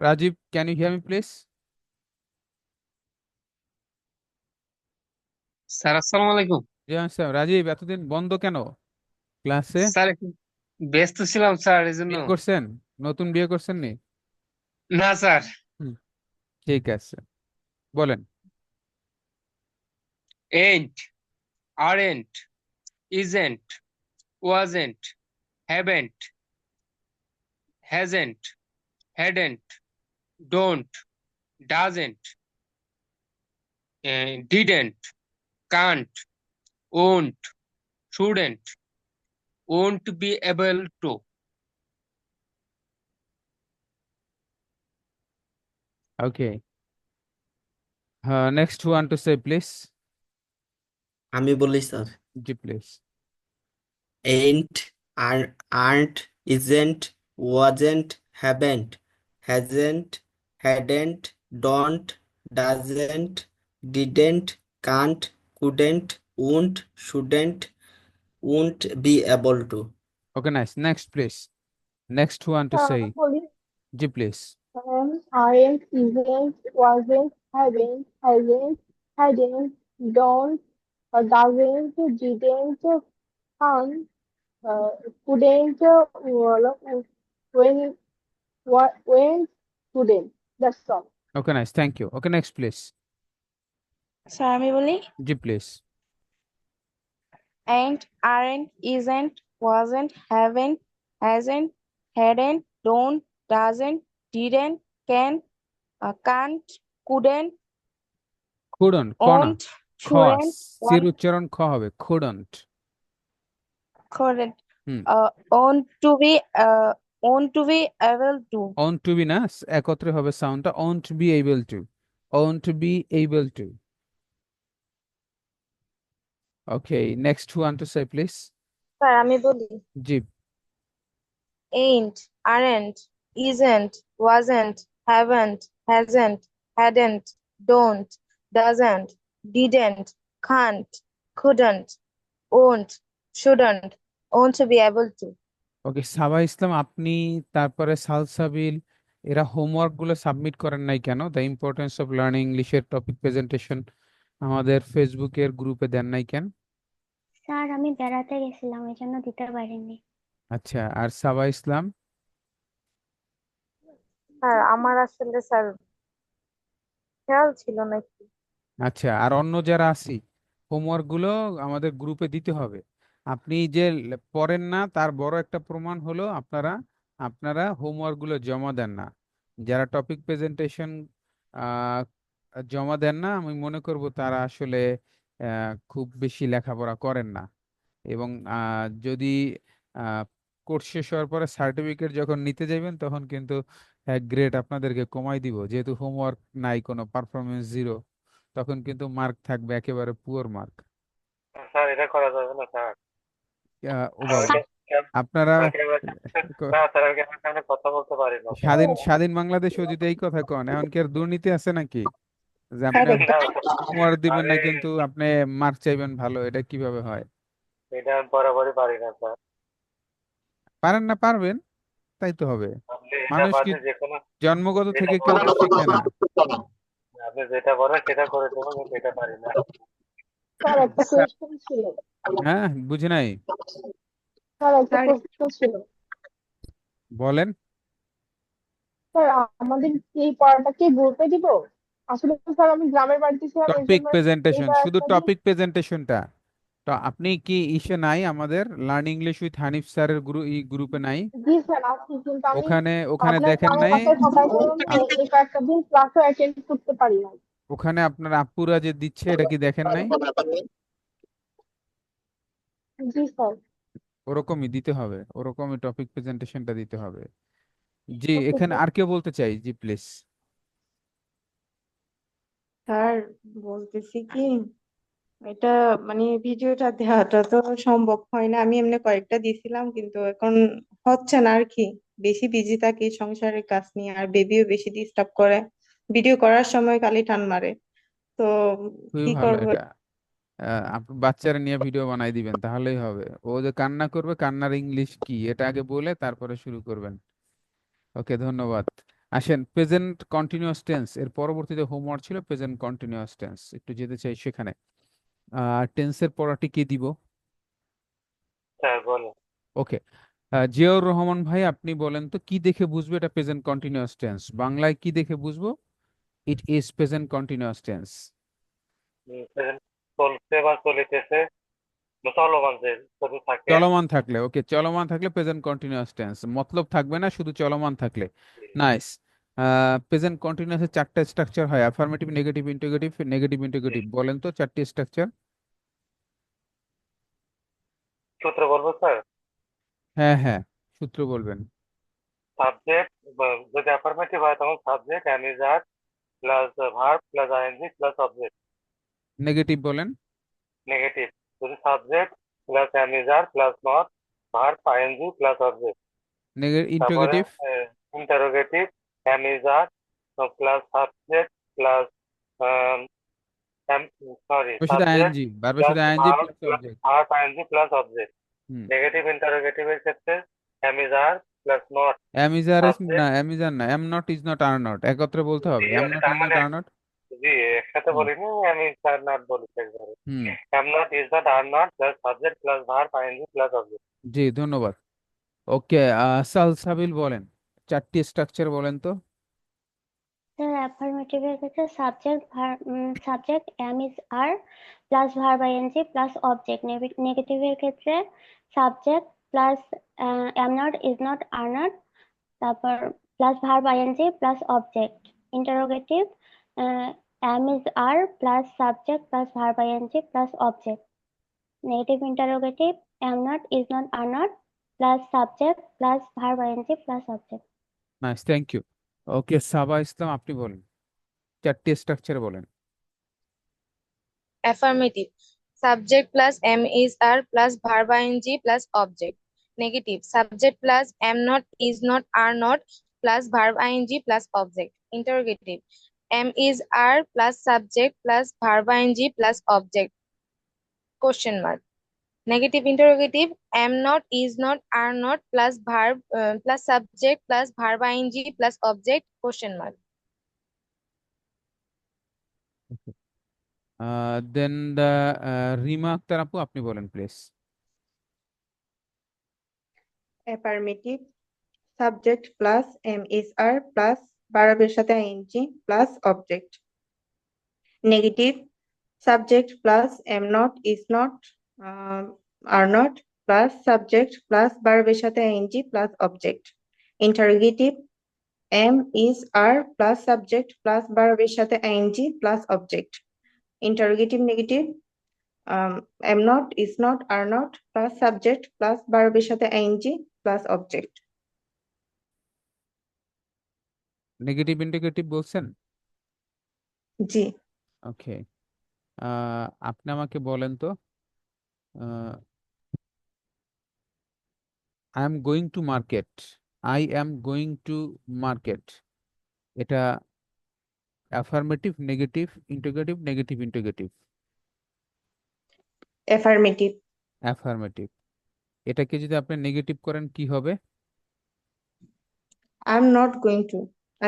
S1: Rajib can you hear me please?
S10: Sir আসসালামু আলাইকুম।
S1: জি sir. Rajib এতদিন বন্ধ কেন ক্লাসে?
S10: স্যার একটু ব্যস্ত ছিলাম স্যার, এই জন্য।
S1: বিয়ে করছেন? নতুন বিয়ে করছেন নি?
S10: না স্যার।
S1: ঠিক আছে, বলেন।
S10: ain't, aren't, isn't, wasn't, haven't, hasn't, hadn't, don't, doesn't, didn't, can't, won't, shouldn't, won't be able to.
S1: Okay, next one to say please.
S9: আমি বলি sir.
S1: G please.
S9: ain't, aren't, isn't, wasn't, haven't, hasn't, hadn't, don't, doesn't, didn't, can't, couldn't, won't, shouldn't, won't be able to.
S1: Okay, nice. Next please. Next one to say.
S5: বলি
S1: জি please.
S5: aren't, isn't, wasn't, haven't, hasn't, hadn't, don't, doesn't, didn't, can't, couldn't, when, couldn't. That's all.
S1: Okay, nice. Thank you. Okay, next please.
S7: Sir আমি বলি
S1: জি please.
S7: ain't, aren't, isn't, wasn't, haven't, hasn't, hadn't, don't, doesn't, didn't, can't, couldn't,
S1: couldn't, খ না,
S7: won't,
S1: খ,
S7: shouldn't,
S1: sir
S7: won't,
S1: উচ্চারণ খ হবে, couldn't।
S7: couldn't,
S1: hmm,
S7: won't to be able to.
S1: on to be না, একত্রে হবে সাউন্ডটা, won't be able to, won't be able to. Okay, next one to say please.
S4: Sir আমি বলি
S1: জি।
S4: ain't, aren't, isn't, wasn't, haven't, hasn't, hadn't, don't, doesn't, didn't, can't, couldn't, won't, shouldn't, won't to be able to.
S1: ওকে, সাবা ইসলাম আপনি, তারপরে সালসাবিল, এরা homework গুলো submit করেন নাই কেন? The importance of learning ইংলিশের টপিক প্রেজেন্টেশন আমাদের ফেসবুকের গ্রুপে দেন নাই কেন?
S6: স্যার আমি বেড়াতে গেছিলাম এই জন্য দিতে পারিনি।
S1: আচ্ছা, আর সাবা ইসলাম?
S4: স্যার আমার আসলে স্যার খেয়াল ছিল নাকি।
S1: আচ্ছা, আর অন্য যারা আছি, হোমওয়ার্ক গুলো আমাদের গ্রুপে দিতে হবে। আপনি যে পড়েন না তার বড় একটা প্রমাণ হলো আপনারা আপনারা হোমওয়ার্ক গুলো জমা দেন না। যারা টপিক প্রেজেন্টেশন জমা দেন না, আমি মনে করব তারা আসলে খুব বেশি লেখাপড়া করেন না, এবং যদি কোর্স শেষ হওয়ার পরে সার্টিফিকেট যখন নিতে যাবেন তখন কিন্তু গ্রেড আপনাদেরকে কমাই দিব, যেহেতু হোমওয়ার্ক নাই, কোনো পারফরমেন্স জিরো, তখন কিন্তু মার্ক থাকবে একেবারে পুয়ার মার্ক।
S8: স্যার এটা করা যাবে না স্যার।
S1: ও বাবা, আপনারা
S8: না স্যার, আমি আপনার সামনে কথা বলতে পারি না স্যার।
S1: স্বাধীন স্বাধীন বাংলাদেশেও যদি এই কথা কন, এখন কি আর দুর্নীতি আছে নাকি, যে আপনি
S8: না,
S1: হোমওয়ার্ক দিবেন না
S8: আমি
S1: কিন্তু আপনি মার্ক চাইবেন ভালো? এটা কিভাবে হয়?
S8: এটা আমি বরাবরই পারি না স্যার।
S1: পারেন না, পারবেন, তাই তো হবে।
S8: আপনি এটা
S1: মানুষ কি
S8: বাদে যে কোনো
S1: জন্মগত
S8: যেটা
S1: থেকে কেউ তো শিখে না?
S8: আপনি যেটা বলেন সেটা করে দেবো, কিন্তু এটা পারি না।
S5: স্যার একটা কোয়েশ্চেন ছিল।
S1: হ্যাঁ, বুঝি নাই,
S5: স্যার একটা প্রশ্ন ছিল।
S1: বলেন।
S5: স্যার আমাদের এই পড়াটা কি গ্রুপে দিব? আসলে স্যার আমি গ্রামের বাড়িতে ছিলাম, এই
S1: টপিক
S5: জন্য
S1: প্রেজেন্টেশন,
S5: এটা
S1: শুধু
S5: একটা
S1: টপিক প্রেজেন্টেশনটা। তো আপনি কি ইসে নাই, আমাদের লার্ন ইংলিশ উইথ হানিফ স্যারের গ্রুপে নাই?
S5: জি স্যার আছে, কিন্তু আমি
S1: ওখানে ওখানে
S5: আপনার
S1: দেখেন
S5: কামের
S1: নাই?
S5: বাসায় থাকার কারণে এই কয়েকটা দিন ক্লাসও অ্যাটেন্ড করতে পারি না।
S1: ওখানে আপনার আপুরা যে দিচ্ছে, এটা কি দেখেন নাই?
S5: জি স্যার।
S1: ওরকমই দিতে হবে, ওরকমই টপিক প্রেজেন্টেশনটা দিতে হবে। জি,
S5: ওকে
S1: এখানে
S5: স্যার।
S1: আর কেউ বলতে চাই? জি প্লিজ।
S3: স্যার, বলতেছি কি, এটা মানে ভিডিওটা দেওয়াটা তো সম্ভব হয় না। আমি এমনি কয়েকটা দিছিলাম, কিন্তু এখন হচ্ছে না আর কি। বেশি বিজি থাকি সংসারের কাজ নিয়ে, আর বেবিও বেশি ডিস্টার্ব করে, ভিডিও করার সময় খালি টান মারে। তো
S1: খুবই
S3: কি
S1: ভালো
S3: করবো?
S1: এটা। আপনি বাচ্চারা নিয়ে ভিডিও বানাই দিবেন, তাহলেই হবে। ও যে কান্না করবে, কান্নার ইংলিশ কি এটা আগে বলে তারপরে শুরু করবেন। ওকে, ধন্যবাদ। আসেন, প্রেজেন্ট কন্টিনিউয়াস টেন্স এর পরবর্তীতে হোমওয়ার্ক ছিল প্রেজেন্ট কন্টিনিউয়াস টেন্স, একটু যেতে চাই সেখানে। টেন্সের পড়াটি কে দিব?
S8: স্যার বলেন।
S1: ওকে, জিয়াউর রহমান ভাই, আপনি বলেন তো কি দেখে বুঝবো এটা প্রেজেন্ট কন্টিনিউয়াস টেন্স? বাংলায় কি দেখে বুঝবো it is present continuous tense?
S8: present চলছে বা চলিতেছে বা চলমান যে যদি থাকে।
S1: চলমান থাকলে, ওকে, চলমান থাকলে প্রেজেন্ট কন্টিনিউয়াস টেন্স, মতলব থাকবে না, শুধু চলমান থাকলে। নাইস। প্রেজেন্ট কন্টিনিউয়াসের চারটা স্ট্রাকচার হয়: affirmative, negative, integrative, negative integrative. বলেন তো চারটি স্ট্রাকচার।
S8: সূত্র বলবো স্যার।
S1: হ্যাঁ হ্যাঁ, সূত্র বলবেন।
S8: সাবজেক্ট, যদি অ্যাফার্মেটিভ হয় তখন subject am is are plus verb plus I N G plus object.
S1: Negative বলেন।
S8: নেগেটিভ, যদি subject plus am is are plus not verb I N G plus object. তারপরে
S1: interrogative.
S8: Interrogative, am is are plus subject plus sorry
S1: শুধু
S8: subject
S1: I N G, বারবার
S8: plus
S1: শুধু I N G
S8: verb
S1: plus
S8: plus
S1: object.
S8: Verb I N G plus object.
S1: হুম।
S8: Negative ইন্টারোগেটিভের ক্ষেত্রে am is are plus not
S1: am is are না,
S8: subject.
S1: Am is are না, am not is not are not, একত্রে বলতে হবে। এম নট
S8: তার
S1: ইজ নট
S8: মানে
S1: আর নট।
S8: জি একসাথে
S1: হুম
S8: বলিনি, আমি স্যার নট বলেছি একবারে।
S1: হুম।
S8: Am not is not are not plus subject plus verb I N G plus object.
S1: জি, ধন্যবাদ। ওকে, সালসাবিল বলেন, চারটি স্ট্রাকচার বলেন তো।
S6: স্যার অ্যাফার্মেটিভের ক্ষেত্রে subject am is are plus verb I N G plus object. নেগেটিভের ক্ষেত্রে subject plus am not is not are not, তারপর plus verb I N G plus object. Interrogative am is are plus subject plus verb I N G plus object. Negative interrogative am not is not are not plus subject plus verb I N G plus object.
S1: Nice, thank you. Okay, Saba Islam, আপনি বলেন, চারটি structure বলেন।
S4: Affirmative. Subject plus am is are plus verb ing plus object. Negative. Subject plus am not is not are not plus verb ing plus object. Interrogative. Am is are plus subject plus verb ing plus object. Question mark. Negative interrogative. Am not is not are not plus verb plus subject plus verb ing plus object. Question mark.
S1: Then the Rima Akhtar আপু, আপনি বলেন please.
S3: Affirmative, subject plus am is are plus ভার্বের সাথে ING plus object. Negative, subject plus am not is not are not plus subject plus ভার্বের সাথে ING plus object. Interrogative, am is are plus subject plus ভার্বের সাথে ING plus object. Interrogative negative, am not, is not, are not plus subject plus verb এর সাথে ing plus object.
S1: Negative integrative বলছেন?
S3: জি।
S1: Okay, আপনি আমাকে বলেন তো, I am going to market, I am going to market, এটা affirmative, negative integrative, negative integrative?
S3: Affirmative.
S1: Affirmative. এটাকে যদি আপনি নেগেটিভ করেন কি হবে?
S3: I am not going to.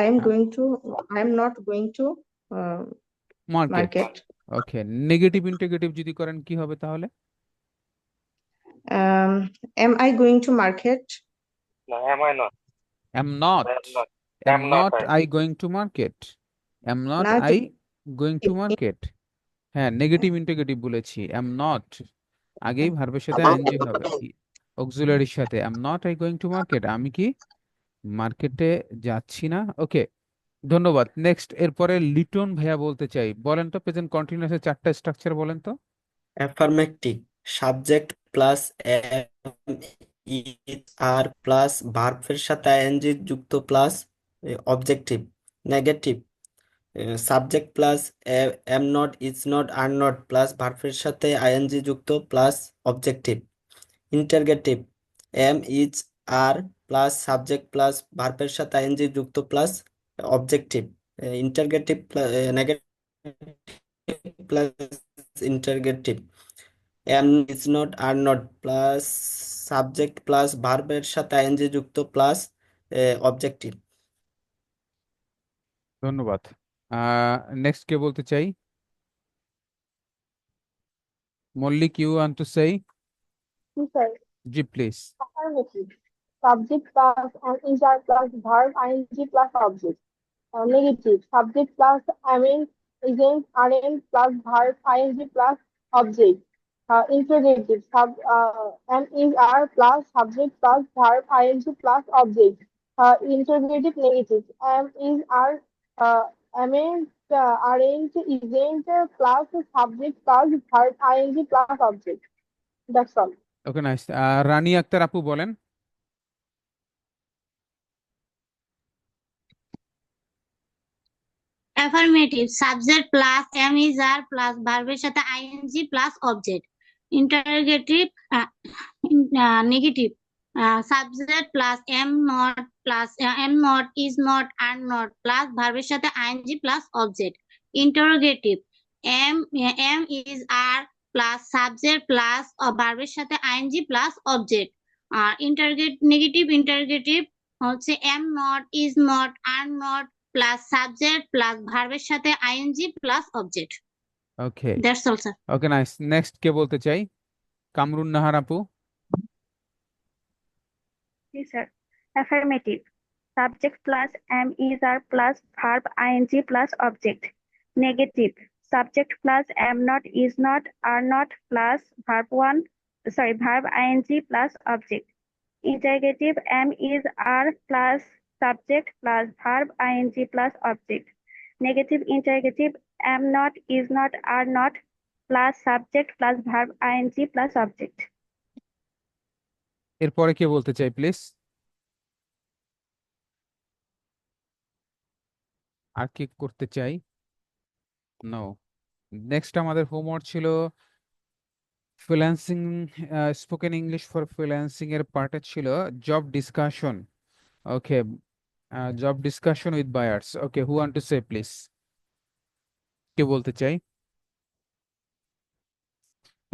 S3: I am
S1: হ্যাঁ,
S3: going to. I am not going to
S1: market.
S3: market.
S1: Okay, negative integrative যদি করেন কি হবে তাহলে?
S3: Am I going to market?
S8: No, am I not?
S1: am not,
S8: I am not.
S1: am
S8: Am not
S1: not
S8: I.
S1: I going to market, am not
S3: না
S1: I going to market। হ্যাঁ, negative integrative বলেছি, am not আগেই ভার্বের সাথে ING হবে, অক্সিলারির সাথে, am not I going to market, আমি কি মার্কেটে যাচ্ছি না। ওকে, ধন্যবাদ। নেক্সট, এরপরে লিটন ভাইয়া বলতে চাই, বলেন তো প্রেজেন্ট কন্টিনিউয়াসের চারটা স্ট্রাকচার বলেন তো।
S9: Affirmative, subject plus am is are plus ভার্বের সাথে আইএনজি যুক্ত plus objective. Negative, subject plus am not, is not, are not plus ভার্বের সাথে আইএনজি যুক্ত plus objective. Interrogative, am is are plus subject plus ভার্বের সাথে আইএনজি যুক্ত plus objective. Interrogative, negative plus interrogative. Am is not, are not plus subject plus ভার্বের সাথে ING যুক্ত plus objective.
S1: ধন্যবাদ। নেক্সট কে বলতে চাই? Mallick, you want to say?
S5: Yes, sir.
S1: জি please.
S5: Affirmative. Subject plus an is are plus verb ing plus object. Negative. Subject plus am isn't aren't plus verb ing plus object. Interrogative. Am is are plus subject plus verb ing plus object. Interrogative negative. Am is are aren't isn't plus subject plus verb ing plus object. That's all.
S1: Okay, nice. Rani Akter আপু বলেন।
S2: Affirmative. Subject plus am is are plus verb এর সাথে ing plus object. Interrogative. Negative. Subject plus am not is not are not plus verb এর সাথে ing plus object. Interrogative. am is are plus subject plus verb এর সাথে ing plus object. Negative interrogative হচ্ছে am not is not are not plus subject plus verb এর সাথে ing plus object.
S1: Okay,
S2: That's all, sir.
S1: Okay, nice. Next কে বলতে চাই? কামরুন নাহার আপু।
S11: Yes, sir. Affirmative. Subject plus am is are plus verb ing plus object. Negative. Subject plus am not is not are not plus verb ing plus object. Interrogative. Am is are plus subject plus verb ing plus object. Negative interrogative. Am not is not are not plus subject plus verb ing plus object.
S1: এরপরে কে বলতে চাই please? আর কি করতে চাই? No. Next আমাদের homework ছিল freelancing, spoken English for freelancing এর পার্টে ছিল job discussion. Okay, job discussion with buyers. Okay, who want to say please? কে বলতে চাই?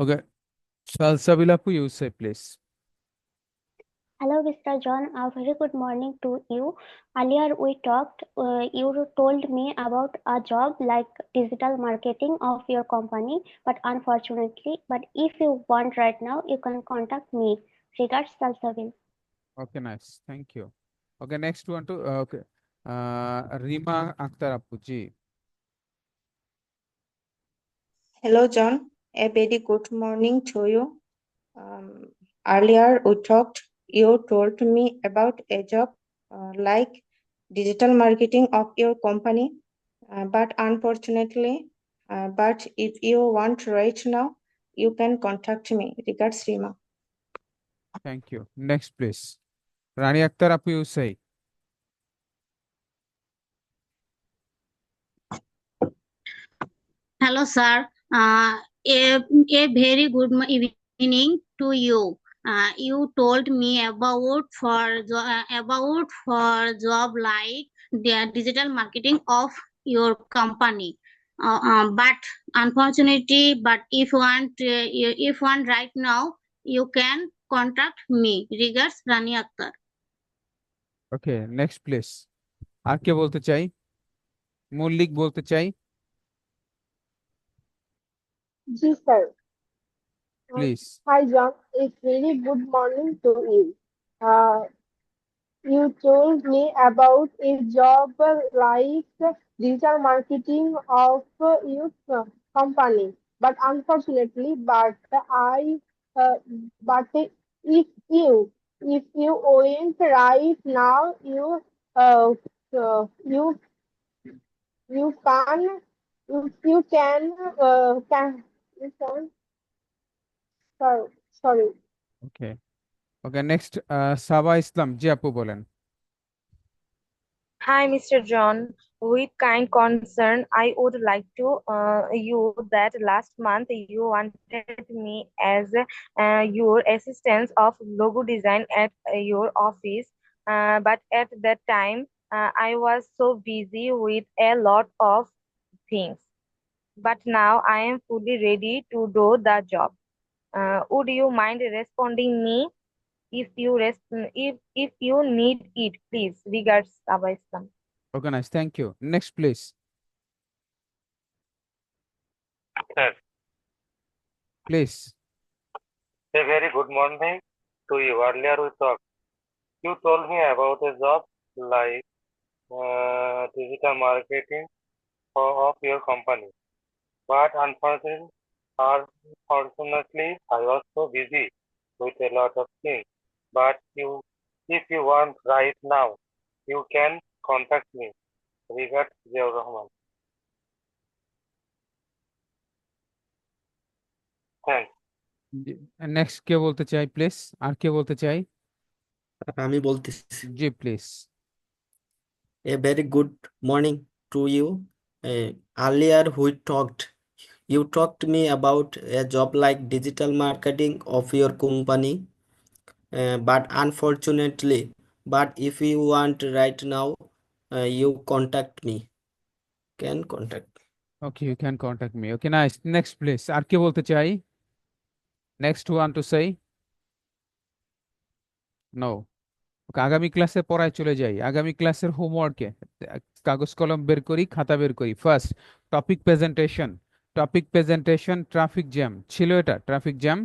S1: ওকে, সালসাবিল আপু, you say please.
S6: Hello, Mr. John. A very good morning to you. Earlier we talked, you told me about a job like digital marketing of your company, but unfortunately, but if you want right now, you can contact me. Regards, Salsabil.
S1: Okay, nice. Thank you. Okay, next one to okay. Rima Akhtar Appu ji.
S3: Hello, John. A very good morning to you. Earlier we talked, you told me about a job like digital marketing of your company, but unfortunately, but if you want right now, you can contact me. Regards, Rima.
S1: Thank you. Next, please. Rani Akhtar, up you say.
S2: Hello, sir. A very good evening to you. You told me about job like the digital marketing of your company. But unfortunately, but if one right now, you can contact me. Regards, Rani Akhtar.
S1: Okay, next, please. আর কে বলতে চাই? মল্লিক বলতে চাই,
S5: Ji, sir.
S1: Please.
S5: Hi, John. A very good morning to you. Uh, you told me about a job like digital marketing of your company, but unfortunately, uh, but if you went right now, you you can you can sorry.
S1: Okay okay, next Saba Islam, জি আপু বলেন।
S4: Hi, Mr. John. With kind concern, I would like to you that last month you wanted me as your assistant of logo design at your office, but at that time I was so busy with a lot of things. But now I am fully ready to do the job. Would you mind responding me if you need it, please? Regards, Abba Islam.
S1: Okay, nice, thank you. Next please.
S8: Sir,
S1: please.
S8: a very good morning to you. Earlier we talked. You told me about a job like digital marketing of your company. But unfortunately, I was so busy with a lot of things. But if you want right now, you can contact me. Regards, Ziaur Rahman. Thanks.
S1: Next কে বলতে চাই please? আর কে বলতে চাই?
S9: আমি বলতেছি।
S1: জি please.
S9: A very good morning to you. Earlier you talked me about a job like digital marketing of your company, but unfortunately, but if you want right now, you contact me. Can contact.
S1: Okay, you can contact me. Okay, nice. Next please. আর কে বলতে চাই? Next one to say no. আগামী ক্লাসে পড়ায় চলে যাই। আগামী ক্লাসের হোমওয়ার্কে কাগজ কলম বের করি, খাতা বের করি। First topic presentation. Topic presentation, traffic jam ছিল, এটা ট্রাফিক জ্যাম।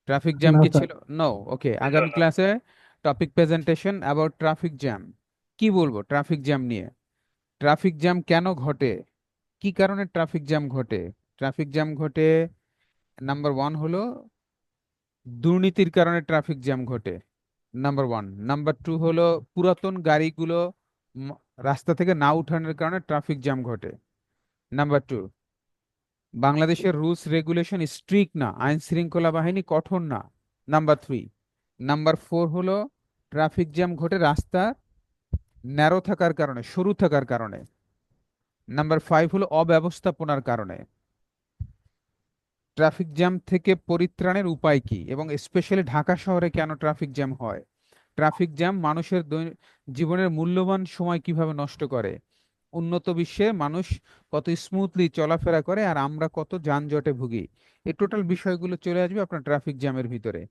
S1: ট্রাফিক জ্যাম কি ছিল? নো। ওকে, আগামী ক্লাসে topic presentation about traffic jam. কি বলবো ট্রাফিক জ্যাম নিয়ে? ট্রাফিক জ্যাম কেন ঘটে, কি কারণে ট্রাফিক জ্যাম ঘটে? ট্রাফিক জ্যাম ঘটে, নাম্বার ওয়ান হলো দুর্নীতির কারণে ট্রাফিক জ্যাম ঘটে, নাম্বার ওয়ান। নাম্বার টু হলো পুরাতন গাড়িগুলো রাস্তা থেকে না উঠানোর কারণে ট্রাফিক জ্যাম ঘটে, নাম্বার টু। বাংলাদেশের রুলস রেগুলেশন স্ট্রিক্ট না, আইন শৃঙ্খলা বাহিনী কঠোর না, নাম্বার থ্রি। নাম্বার ফোর হলো ট্রাফিক জ্যাম ঘটে রাস্তা ন্যারো থাকার কারণে, সরু থাকার কারণে। নাম্বার ফাইভ হলো অব্যবস্থাপনার কারণে। ট্রাফিক জ্যাম থেকে পরিত্রাণের উপায় কি, এবং স্পেশালি ঢাকা শহরে কেন ট্রাফিক জ্যাম হয়? ট্রাফিক জ্যাম মানুষের জীবনের মূল্যবান সময় কিভাবে নষ্ট করে? উন্নত বিশ্বে মানুষ কত স্মুথলি চলাফেরা করে আর আমরা কত যানজটে ভুগি। এই টোটাল বিষয়গুলো চলে আসবে আপনার ট্রাফিক জ্যামের ভিতরে।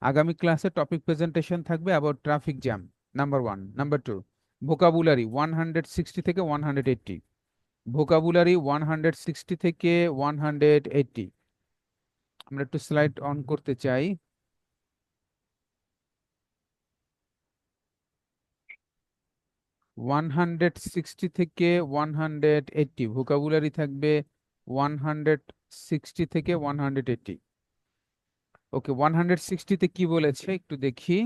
S1: আগামী ক্লাসে টপিক প্রেজেন্টেশন থাকবে about traffic jam, number one. Number two, vocabulary 160 থেকে 180। ভোকাবুলারি 160 থেকে 180। আমরা একটু স্লাইড অন করতে চাই। ওয়ান 160 থেকে 180 ভোকাবুলারি থাকবে 160 থেকে 180। ওকে, 160-তে কি বলেছে একটু দেখি।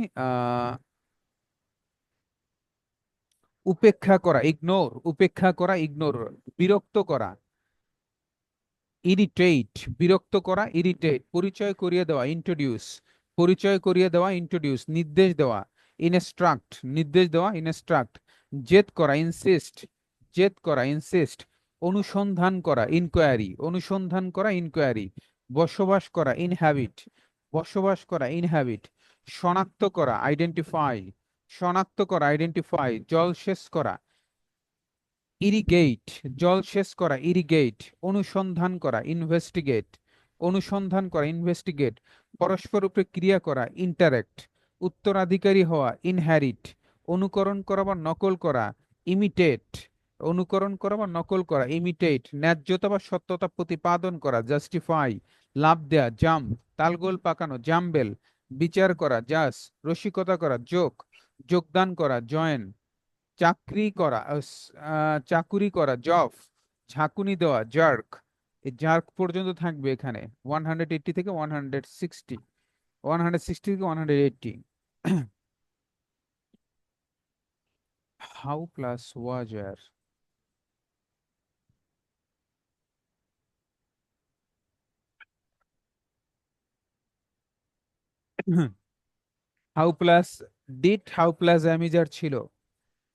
S1: উপেক্ষা করা, ইগনোর। উপেক্ষা করা, ইগনোর। বিরক্ত করা। ইরিটেট বিরক্ত করা, ইরিটেট পরিচয় করিয়ে দেওয়া, ইন্ট্রোডিউস পরিচয় করিয়ে দেওয়া, ইন্ট্রোডিউস নির্দেশ দেওয়া, ইনস্ট্রাক্ট নির্দেশ দেওয়া, ইনস্ট্রাক্ট জেদ করা, ইনসিস্ট জেদ করা, ইনসিস্ট অনুসন্ধান করা, ইনকোয়ারি অনুসন্ধান করা, ইনকোয়ারি বসবাস করা, ইনহ্যাবিট বসবাস করা, ইনহ্যাবিট শনাক্ত করা, আইডেন্টিফাই শনাক্ত করা, আইডেন্টিফাই জলসেচ করা, ইরিগেট জলসেচ করা, ইরিগেট অনুসন্ধান করা, ইনভেস্টিগেট অনুসন্ধান করা, ইনভেস্টিগেট পরস্পর উপরে ক্রিয়া করা, ইন্টারেক্ট উত্তরাধিকারী হওয়া, ইনহ্যারিট অনুকরণ করা বা নকল করা, ইমিটেট অনুকরণ করা বা নকল করা, ইমিটেট ন্যায্যতা বা সত্যতা প্রতিপাদন করা, জাস্টিফাই লাভ দেয়া, জাম্প তালগোল পাকানো, জাম্বেল বিচার করা, জাস রসিকতা করা, যোগ যোগদান করা, জয়েন চাকরি করা, চাকুরি করা, জব ঝাঁকুনি দেওয়া, জার্ক এই জার্ক পর্যন্ত থাকবে এখানে 180 থেকে 160, 160 থেকে 180 how plus was were, how plus did, how plus am is are ছিল,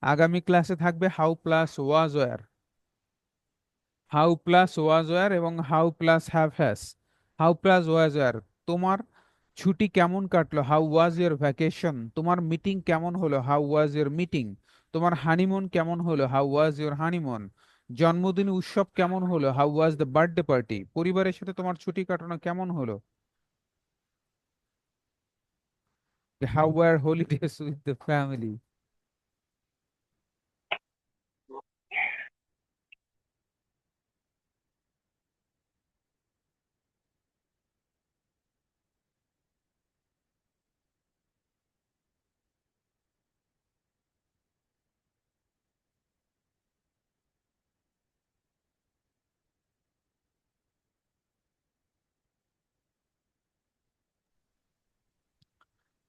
S1: আগামী ক্লাসে থাকবে how plus was were, how plus was were এবং how plus have has. How plus was were তোমার ছুটি কেমন কাটলো, হাউ ওয়াজ ইয়োর ভ্যাকেশন, তোমার মিটিং কেমন হলো, হাউ ওয়াজ ইয়োর মিটিং, তোমার হানিমুন কেমন হলো, হাউ ওয়াজ ইয়োর হানিমুন, জন্মদিন উৎসব কেমন হলো, how was the birthday party, পরিবারের সাথে তোমার ছুটি কাটানো কেমন হলো, how were holidays with the family.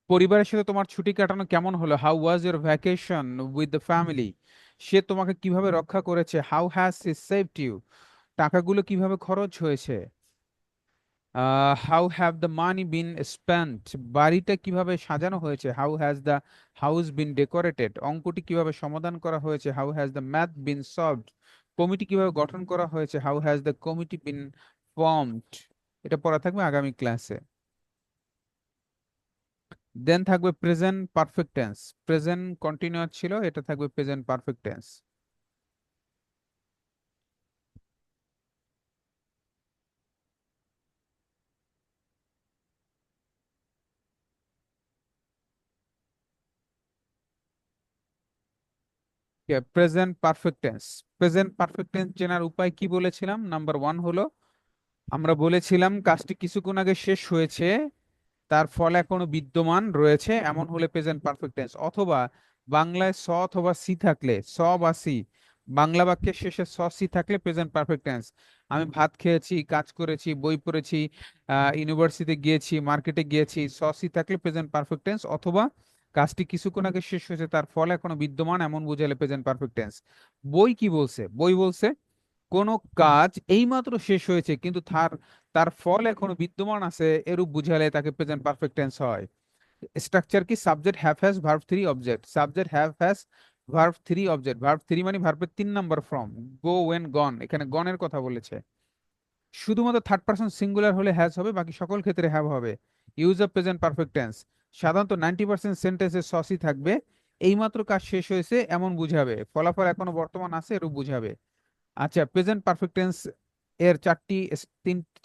S1: পরিবারের সাথে তোমার ছুটি কাটানো কেমন হলো, how was your vacation with the family, সে তোমাকে কিভাবে রক্ষা করেছে, how has he saved you, টাকাগুলো কিভাবে খরচ হয়েছে, how have the money been spent, বাড়িটা কিভাবে সাজানো হয়েছে, how has the house been decorated, অঙ্কটি কিভাবে সমাধান করা হয়েছে, how has the math been solved, committee কিভাবে গঠন করা হয়েছে, how has the committee been formed. এটা পড়া থাকবে আগামী ক্লাসে। দেন থাকবে present perfect tense, present continuous ছিল, এটা থাকবে present perfect tense. Present perfect tense, present perfect tense চেনার উপায় কি বলেছিলাম, নাম্বার 1 হলো আমরা বলেছিলাম কাজটি কিছুক্ষণ আগে শেষ হয়েছে, তার ফল এখনো বিদ্যমান রয়েছে, এমন হলে প্রেজেন্ট পারফেক্ট টেন্স, অথবা বাংলায় স অথবা সি থাকলে, স বা সি, বাংলা বাক্যের শেষে স সি থাকলে প্রেজেন্ট পারফেক্ট টেন্স। আমি ভাত খেয়েছি, কাজ করেছি, বই পড়েছি, ইউনিভার্সিটিতে গিয়েছি, মার্কেটে গিয়েছি, স সি থাকলে প্রেজেন্ট পারফেক্ট টেন্স, অথবা কাজটি কিছুক্ষণ আগে শেষ হয়েছে, তার ফল এখনো বিদ্যমান, এমন বোঝালে প্রেজেন্ট পারফেক্ট টেন্স। বই কি বলছে, বই বলছে কোনো কাজ এইমাত্র শেষ হয়েছে কিন্তু তার তার ফল এখনো বিদ্যমান আছে, এরূপ বুঝালে তাকে প্রেজেন্ট পারফেক্ট টেন্স হয়। স্ট্রাকচার কি, subject have has verb three object, subject have has verb three object, verb three মানে ভার্বের 3 নম্বর ফর্ম, গো ওয়েন গন, এখানে গনের কথা বলেছে। শুধুমাত্র থার্ড পারসন সিঙ্গুলার হলে হ্যাজ হবে, বাকি সকল ক্ষেত্রে হ্যাভ হবে। Use of present perfect tense সাধারণত 90% সেন্টেন্সে সসি থাকবে, এইমাত্র কাজ শেষ হয়েছে এমন বুঝাবে, ফলাফল এখনো বর্তমান আছে এরূপ বুঝাবে। আচ্ছা, প্রেজেন্ট পারফেক্ট টেন্স এর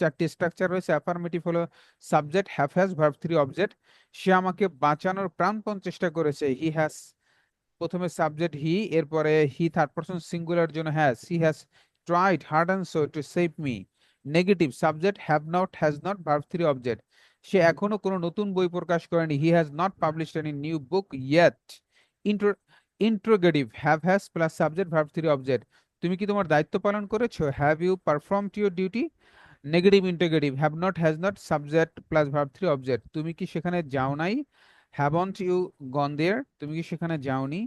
S1: চারটি স্ট্রাকচার রয়েছে। অ্যাফার্মেটিভ হলো subject have has verb three object, সে আমাকে বাঁচানোর প্রাণপণ চেষ্টা করেছে, হি হ্যাজ প্রথমে সাবজেক্ট হি, এরপরে হি থার্ড পারসন সিঙ্গুলার জন্য has, he has tried hard and so to save me. Negative subject have not has not verb three object, সে এখনো কোনো নতুন বই প্রকাশ করেনি, he has not published any new book yet. Interrogative have has plus subject verb three object, তুমি কি তোমার দায়িত্ব পালন করেছো, have you performed your duty. Negative integrative have not has not subject plus verb three object, তুমি কি সেখানে যাও নাই, হ্যাভন্ট ইউ গন দেয়ার, তুমি কি সেখানে যাওনি।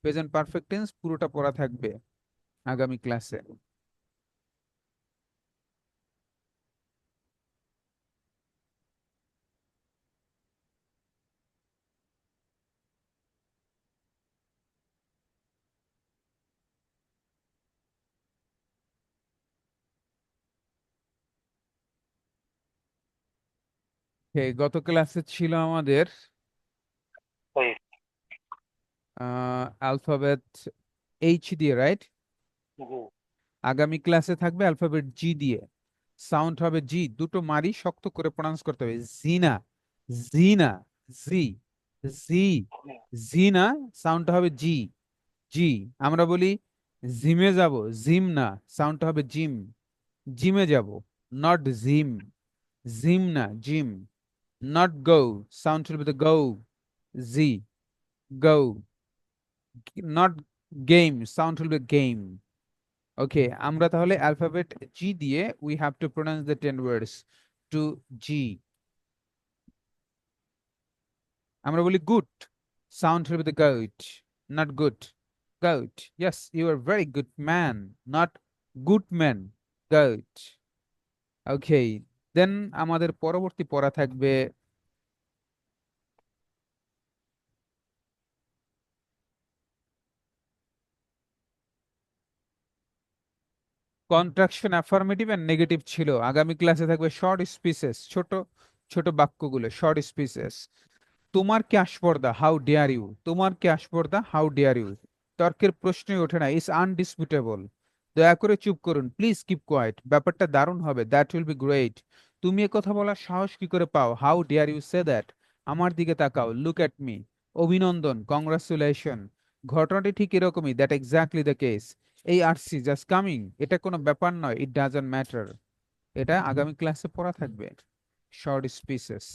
S1: প্রেজেন্ট পারফেক্ট টেন্স পুরোটা পড়া থাকবে আগামী ক্লাসে। গত ক্লাসে ছিল আমাদের
S8: सही
S1: অ্যালফাবেট এইচ দিয়ে, রাইট?
S8: जी
S1: আগামী ক্লাসে থাকবে অ্যালফাবেট জি দিয়ে। সাউন্ড হবে জি, দুটো মারি শক্ত করে প্রনাউন্স করতে হবে। জিনা, জিনা, জি, জি, জিনা, সাউন্ডটা হবে জি, জি। আমরা বলি জিমে যাব, জিম না, সাউন্ডটা হবে জিম, জিমে যাব, নট জিম, জিম না gym. Not go, sound will be the go, G, go. Not game, sound will be game. Okay, আমরা তাহলে অ্যালফাবেট জি দিয়ে we have to pronounce the 10 words to G. আমরা বলি good, sound will be the goat, not good. Goat. Yes, you are very good man, not good man. Goat. ওকে, দেন আমাদের পরবর্তী পড়া থাকবে contraction, affirmative and negative ছিল। আগামী ক্লাসে থাকবে শর্ট স্পিচেস, ছোট ছোট বাক্যগুলো, শর্ট স্পিচেস। তোমার কি আস্পর্ধা, হাউ ডেয়ার ইউ, তোমার কি আস্পর্ধা, হাউ ডেয়ার ইউ, তর্কের প্রশ্নই ওঠে না, ইস আনডিসপিউটেবল, দয়া করে চুপ করুন, প্লিজ কিপ কোয়াইট, ব্যাপারটা দারুণ হবে, দ্যাট উইল বি গ্রেট, তুমি এ কথা বলার সাহস কি করে পাও, how dare you say that, আমার দিকে তাকাও, লুক অ্যাট মি, অভিনন্দন, কংগ্রাচুলেশন, ঘটনাটি ঠিক এরকমই, দ্যাট এক্স্যাক্টলি দ্য কেস, এই আসছি, জাস্ট কামিং, এটা কোনো ব্যাপার নয়, ইট ডাজন্ট ম্যাটার। এটা আগামী ক্লাসে পড়া থাকবে, short speeches.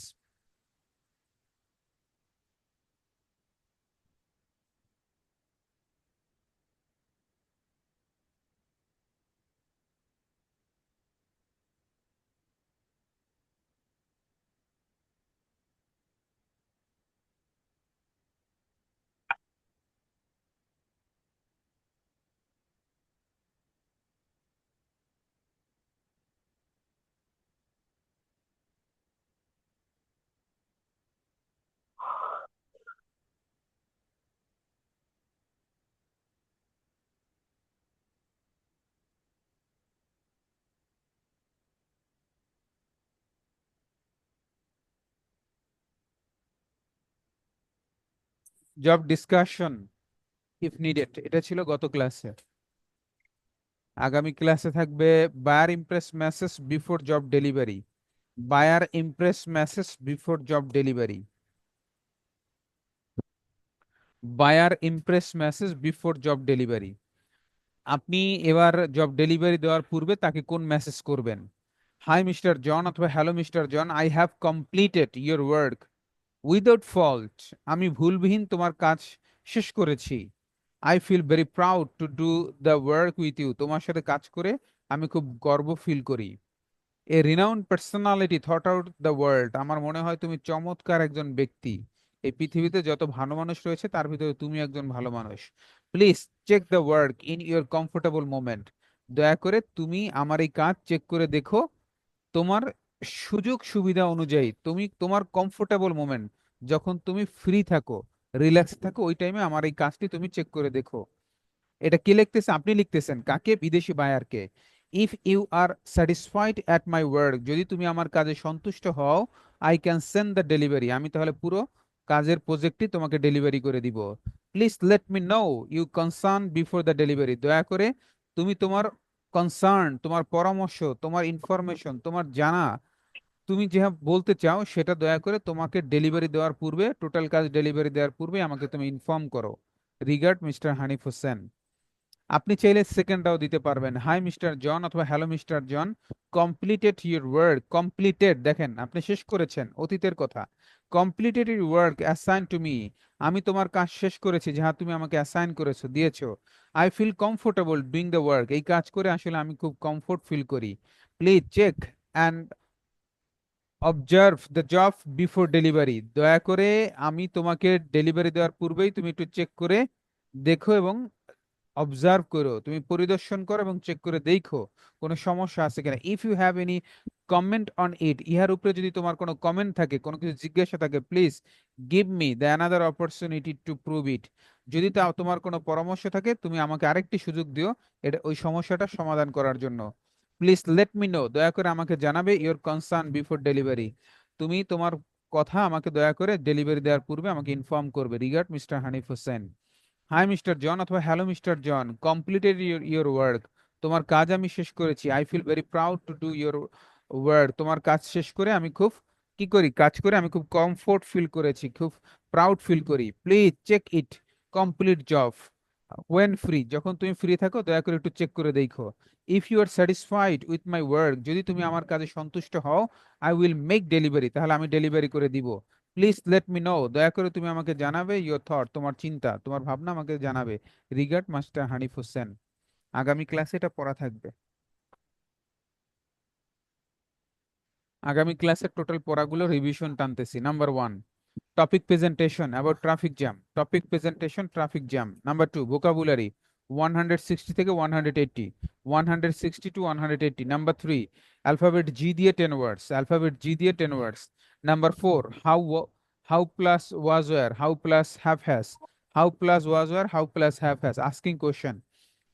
S1: Job discussion if needed, এটা ছিল গত ক্লাসে। আগামী ক্লাসে থাকবে buyer impress message before job delivery, buyer impress message before job delivery, buyer impress message before job delivery. আপনি এবার জব ডেলিভারি দেওয়ার পূর্বে তাকে কোন মেসেজ করবেন? হাই মিস্টার জন অথবা hello mister John, I have completed your work without fault, আমি ভুলবিহীন তোমার কাজ শেষ করেছি। I feel very proud to do the work with you, তোমার সাথে কাজ করে আমি খুব গর্ব ফিল করি। A renowned personality thought out the world, আমার মনে হয় তুমি চমৎকার একজন ব্যক্তি, এই পৃথিবীতে যত ভালো মানুষ রয়েছে তার ভিতরে তুমি একজন ভালো মানুষ। Please check the work in your comfortable moment, দয়া করে তুমি আমার এই কাজ চেক করে দেখো তোমার সুযোগ সুবিধা অনুযায়ী, তুমি তোমার কমফোর্টেবল মোমেন্ট, যখন তুমি ফ্রি থাকো, রিল্যাক্স থাকো, ওই টাইমে আমার এই কাজটি তুমি চেক করে দেখো। এটা কে লিখতেছে? আপনি লিখতেছেন। কাকে? বিদেশি বায়ারকে। If you are satisfied at my work, যদি তুমি আমার কাজে সন্তুষ্ট হও, I can send the delivery, আমি তাহলে পুরো কাজের প্রজেক্টটি তোমাকে ডেলিভারি করে দিব। Please let me know you concern before the delivery, দয়া করে তুমি তোমার কনসার্ন, তোমার পরামর্শ, তোমার ইনফরমেশন, তোমার জানা, তুমি যা বলতে চাও সেটা দয়া করে তোমাকে ডেলিভারি দেওয়ার পূর্বে, টোটাল কাজ ডেলিভারি দেওয়ার পূর্বে আমাকে তুমি ইনফর্ম করো। Regard mister Hanif Hossain. আপনি চাইলে সেকেন্ডটাও দিতে পারবেন, হাই মিস্টার জন অথবা hello mister John, completed your work, completed দেখেন আপনি শেষ করেছেন, অতীতের কথা। Completed your work assign to me, আমি তোমার কাজ শেষ করেছি যাহা তুমি আমাকে অ্যাসাইন করেছো, দিয়েছো। I feel comfortable doing the work, এই কাজ করে আসলে আমি খুব কমফোর্ট ফিল করি। Please check and observe the job before delivery, দয়া করে আমি তোমাকে ডেলিভারি দেওয়ার পূর্বেই তুমি একটু চেক করে দেখো এবং অবজার্ভ করো, তুমি পরিদর্শন করো এবং চেক করে দেখো কোনো সমস্যা আছে কিনা। If you have any comment on it, ইহার উপরে যদি তোমার কোনো কমেন্ট থাকে, কোনো কিছু জিজ্ঞাসা থাকে, please give me the another opportunity to prove ইট, যদি তা তোমার কোনো পরামর্শ থাকে তুমি আমাকে আরেকটি সুযোগ দিও এটা ওই সমস্যাটা সমাধান করার জন্য। প্লিজ লেট মি নো, দয়া করে আমাকে জানাবে ইওর কনসার্ন বিফোর ডেলিভারি, তুমি তোমার কথা আমাকে দয়া করে ডেলিভারি দেওয়ার পূর্বে আমাকে ইনফর্ম করবে। Regard mister Hanif Hossain. Hi mister John অথবা hello mister John, completed your work. তোমার কাজ আমি শেষ করেছি। I feel very proud to do your work. তোমার কাজ শেষ করে আমি খুব কি করি, কাজ করে আমি খুব কমফোর্ট ফিল করেছি, খুব প্রাউড ফিল করি। Please check it, complete job when free. যখন তুমি ফ্রি থাকো দয়া করে একটু চেক করে দেখো। If you are satisfied with my work, যদি তুমি আমার কাজে সন্তুষ্ট হও, আই উইল মেক ডেলিভারি, তাহলে আমি ডেলিভারি করে দিব। প্লিজ লেট মি নো, দয়া করে তুমি আমাকে জানাবে ইয়োর থট, তোমার চিন্তা, তোমার ভাবনা আমাকে জানাবে। Regard master Hanif Hossain. আগামী ক্লাসে এটা পড়া থাকবে। আগামী ক্লাসের টোটাল পড়াগুলো রিভিশন টানতেছি। Number 1, topic presentation about traffic jam. Topic presentation traffic jam. Number 2, vocabulary 160 থেকে 180, 160 to 180। নাম্বার 3, অ্যালফাবেট জি দিয়ে 10 ওয়ার্ডস, অ্যালফাবেট জি দিয়ে 10 words. Number 4, how plus was were, how plus have has, how plus was were, how plus have has, asking question.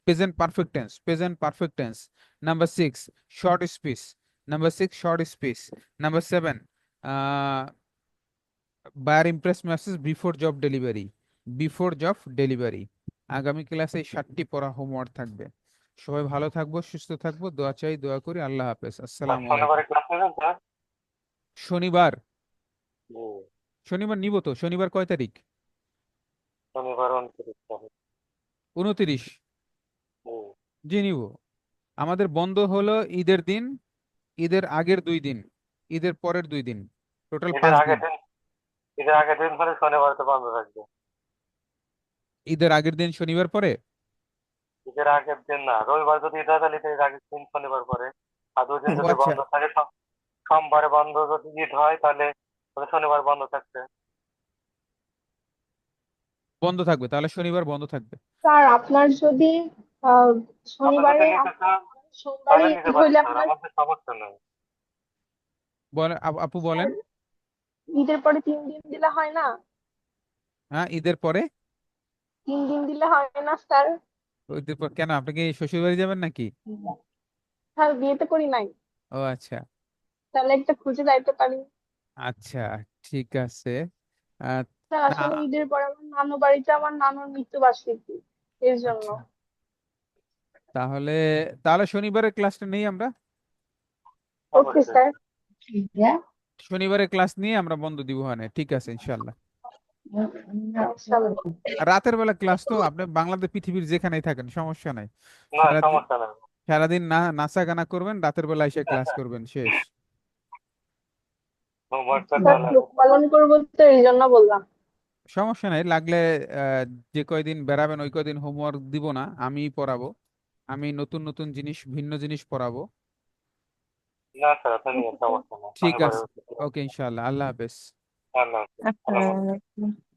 S1: Present perfect tense, present perfect tense. Number 6, short speech. Number 6, short speech. Number 7, buyer impress message before job delivery, before job delivery। আগামী ক্লাসে এই 7টি পড়া homework থাকবে। সবাই ভালো থাকবো, সুস্থ থাকবো, দোয়া চাই, দোয়া করি। আল্লাহ হাফেজ, আসসালামু আলাইকুম।
S8: শনিবারে ক্লাস নেবেন স্যার?
S1: শনিবার,
S8: জি,
S1: শনিবার নিব তো। শনিবার কয় তারিখ?
S8: শনিবার 29 তারিখ।
S1: 29।
S8: জি।
S1: জি নিব। আমাদের বন্ধ হলো ঈদের দিন, ঈদের আগের 2 দিন, ঈদের পরের 2 দিন, টোটাল
S8: ঈদের
S1: 5
S8: আগের
S1: দিন।
S8: দিন, ঈদের আগের দিন ধরে শনিবার তো বন্ধ থাকবে।
S1: ঈদের আগের দিন শনিবার পরে।
S8: ঈদের আগের দিন না, রবিবার যদি ঈদ হয় তাহলে ঈদের আগের দিন শনিবার পরে। আর 2 দিন
S1: ও
S8: যদি
S1: আচ্ছা,
S8: বন্ধ থাকে, সোমবারে বন্ধ যদি ঈদ হয় তাহলে শনিবার বন্ধ থাকবে।
S1: বন্ধ থাকবে, তাহলে শনিবার বন্ধ থাকবে।
S5: স্যার আপনার যদি
S8: আপনি যদি
S5: শনিবারে
S8: নিতে চান
S5: সোমবারে
S8: তাহলে নিতে
S5: ঈদ
S8: পারেন
S5: হইলে
S8: স্যার,
S5: আপনার
S8: আমাদের সমস্যা নেই।
S1: বলেন আপু বলেন।
S5: ঈদের পরে 3 দিন দিলে হয় না?
S1: হ্যাঁ, ঈদের পরে
S5: 3 দিন দিলে হয় না স্যার?
S1: ঈদের পর কেন, আপনি কি শ্বশুর বাড়ি যাবেন নাকি?
S5: স্যার বিয়ে তো করি নাই,
S1: ও আচ্ছা,
S5: তাহলে একটা খুঁজে যাইতে পারি।
S1: আচ্ছা, ঠিক আছে। আহ,
S5: স্যার
S1: না,
S5: আসলে ঈদের পরে আমার নানু বাড়িতে আমার নানুর মৃত্যুবার্ষিকী, এর জন্য।
S1: আচ্ছা, তাহলে তাহলে শনিবারের ক্লাসটা নেই আমরা।
S5: ওকে
S8: অবশ্যই।
S5: স্যার।
S1: শনিবারের ক্লাস নিয়ে আমরা বন্ধ দিব, হ্যাঁ ঠিক আছে ইনশাল্লাহ।
S5: ইনশাআল্লাহ।
S1: রাতের বেলা ক্লাস তো, আপনি বাংলাদেশ পৃথিবীর যেখানেই থাকেন সমস্যা নাই।
S8: না,
S1: সারাদিন,
S8: সমস্যা নেই।
S1: সারাদিন না নাচা গানা করবেন, রাতের বেলা এসে ক্লাস করবেন, শেষ।
S8: হোমওয়ার্কটা
S5: স্যার
S8: তাহলে
S5: যোগ পালন করবো তো এই জন্য বললাম।
S1: সমস্যা নাই, লাগলে যে কয়দিন বেড়াবেন ওই কয়দিন হোমওয়ার্ক দিব না, আমি পড়াবো। আমি নতুন নতুন জিনিস, ভিন্ন জিনিস পড়াবো।
S8: না স্যার, আপনি নিয়ে সমস্যা নেই,
S1: ঠিক
S8: শনিবারে
S1: আছে, ওকে ইনশাআল্লাহ। আল্লাহ হাফেজ।
S8: আল্লাহ হাফেজ। আসসালামু আলাইকুম।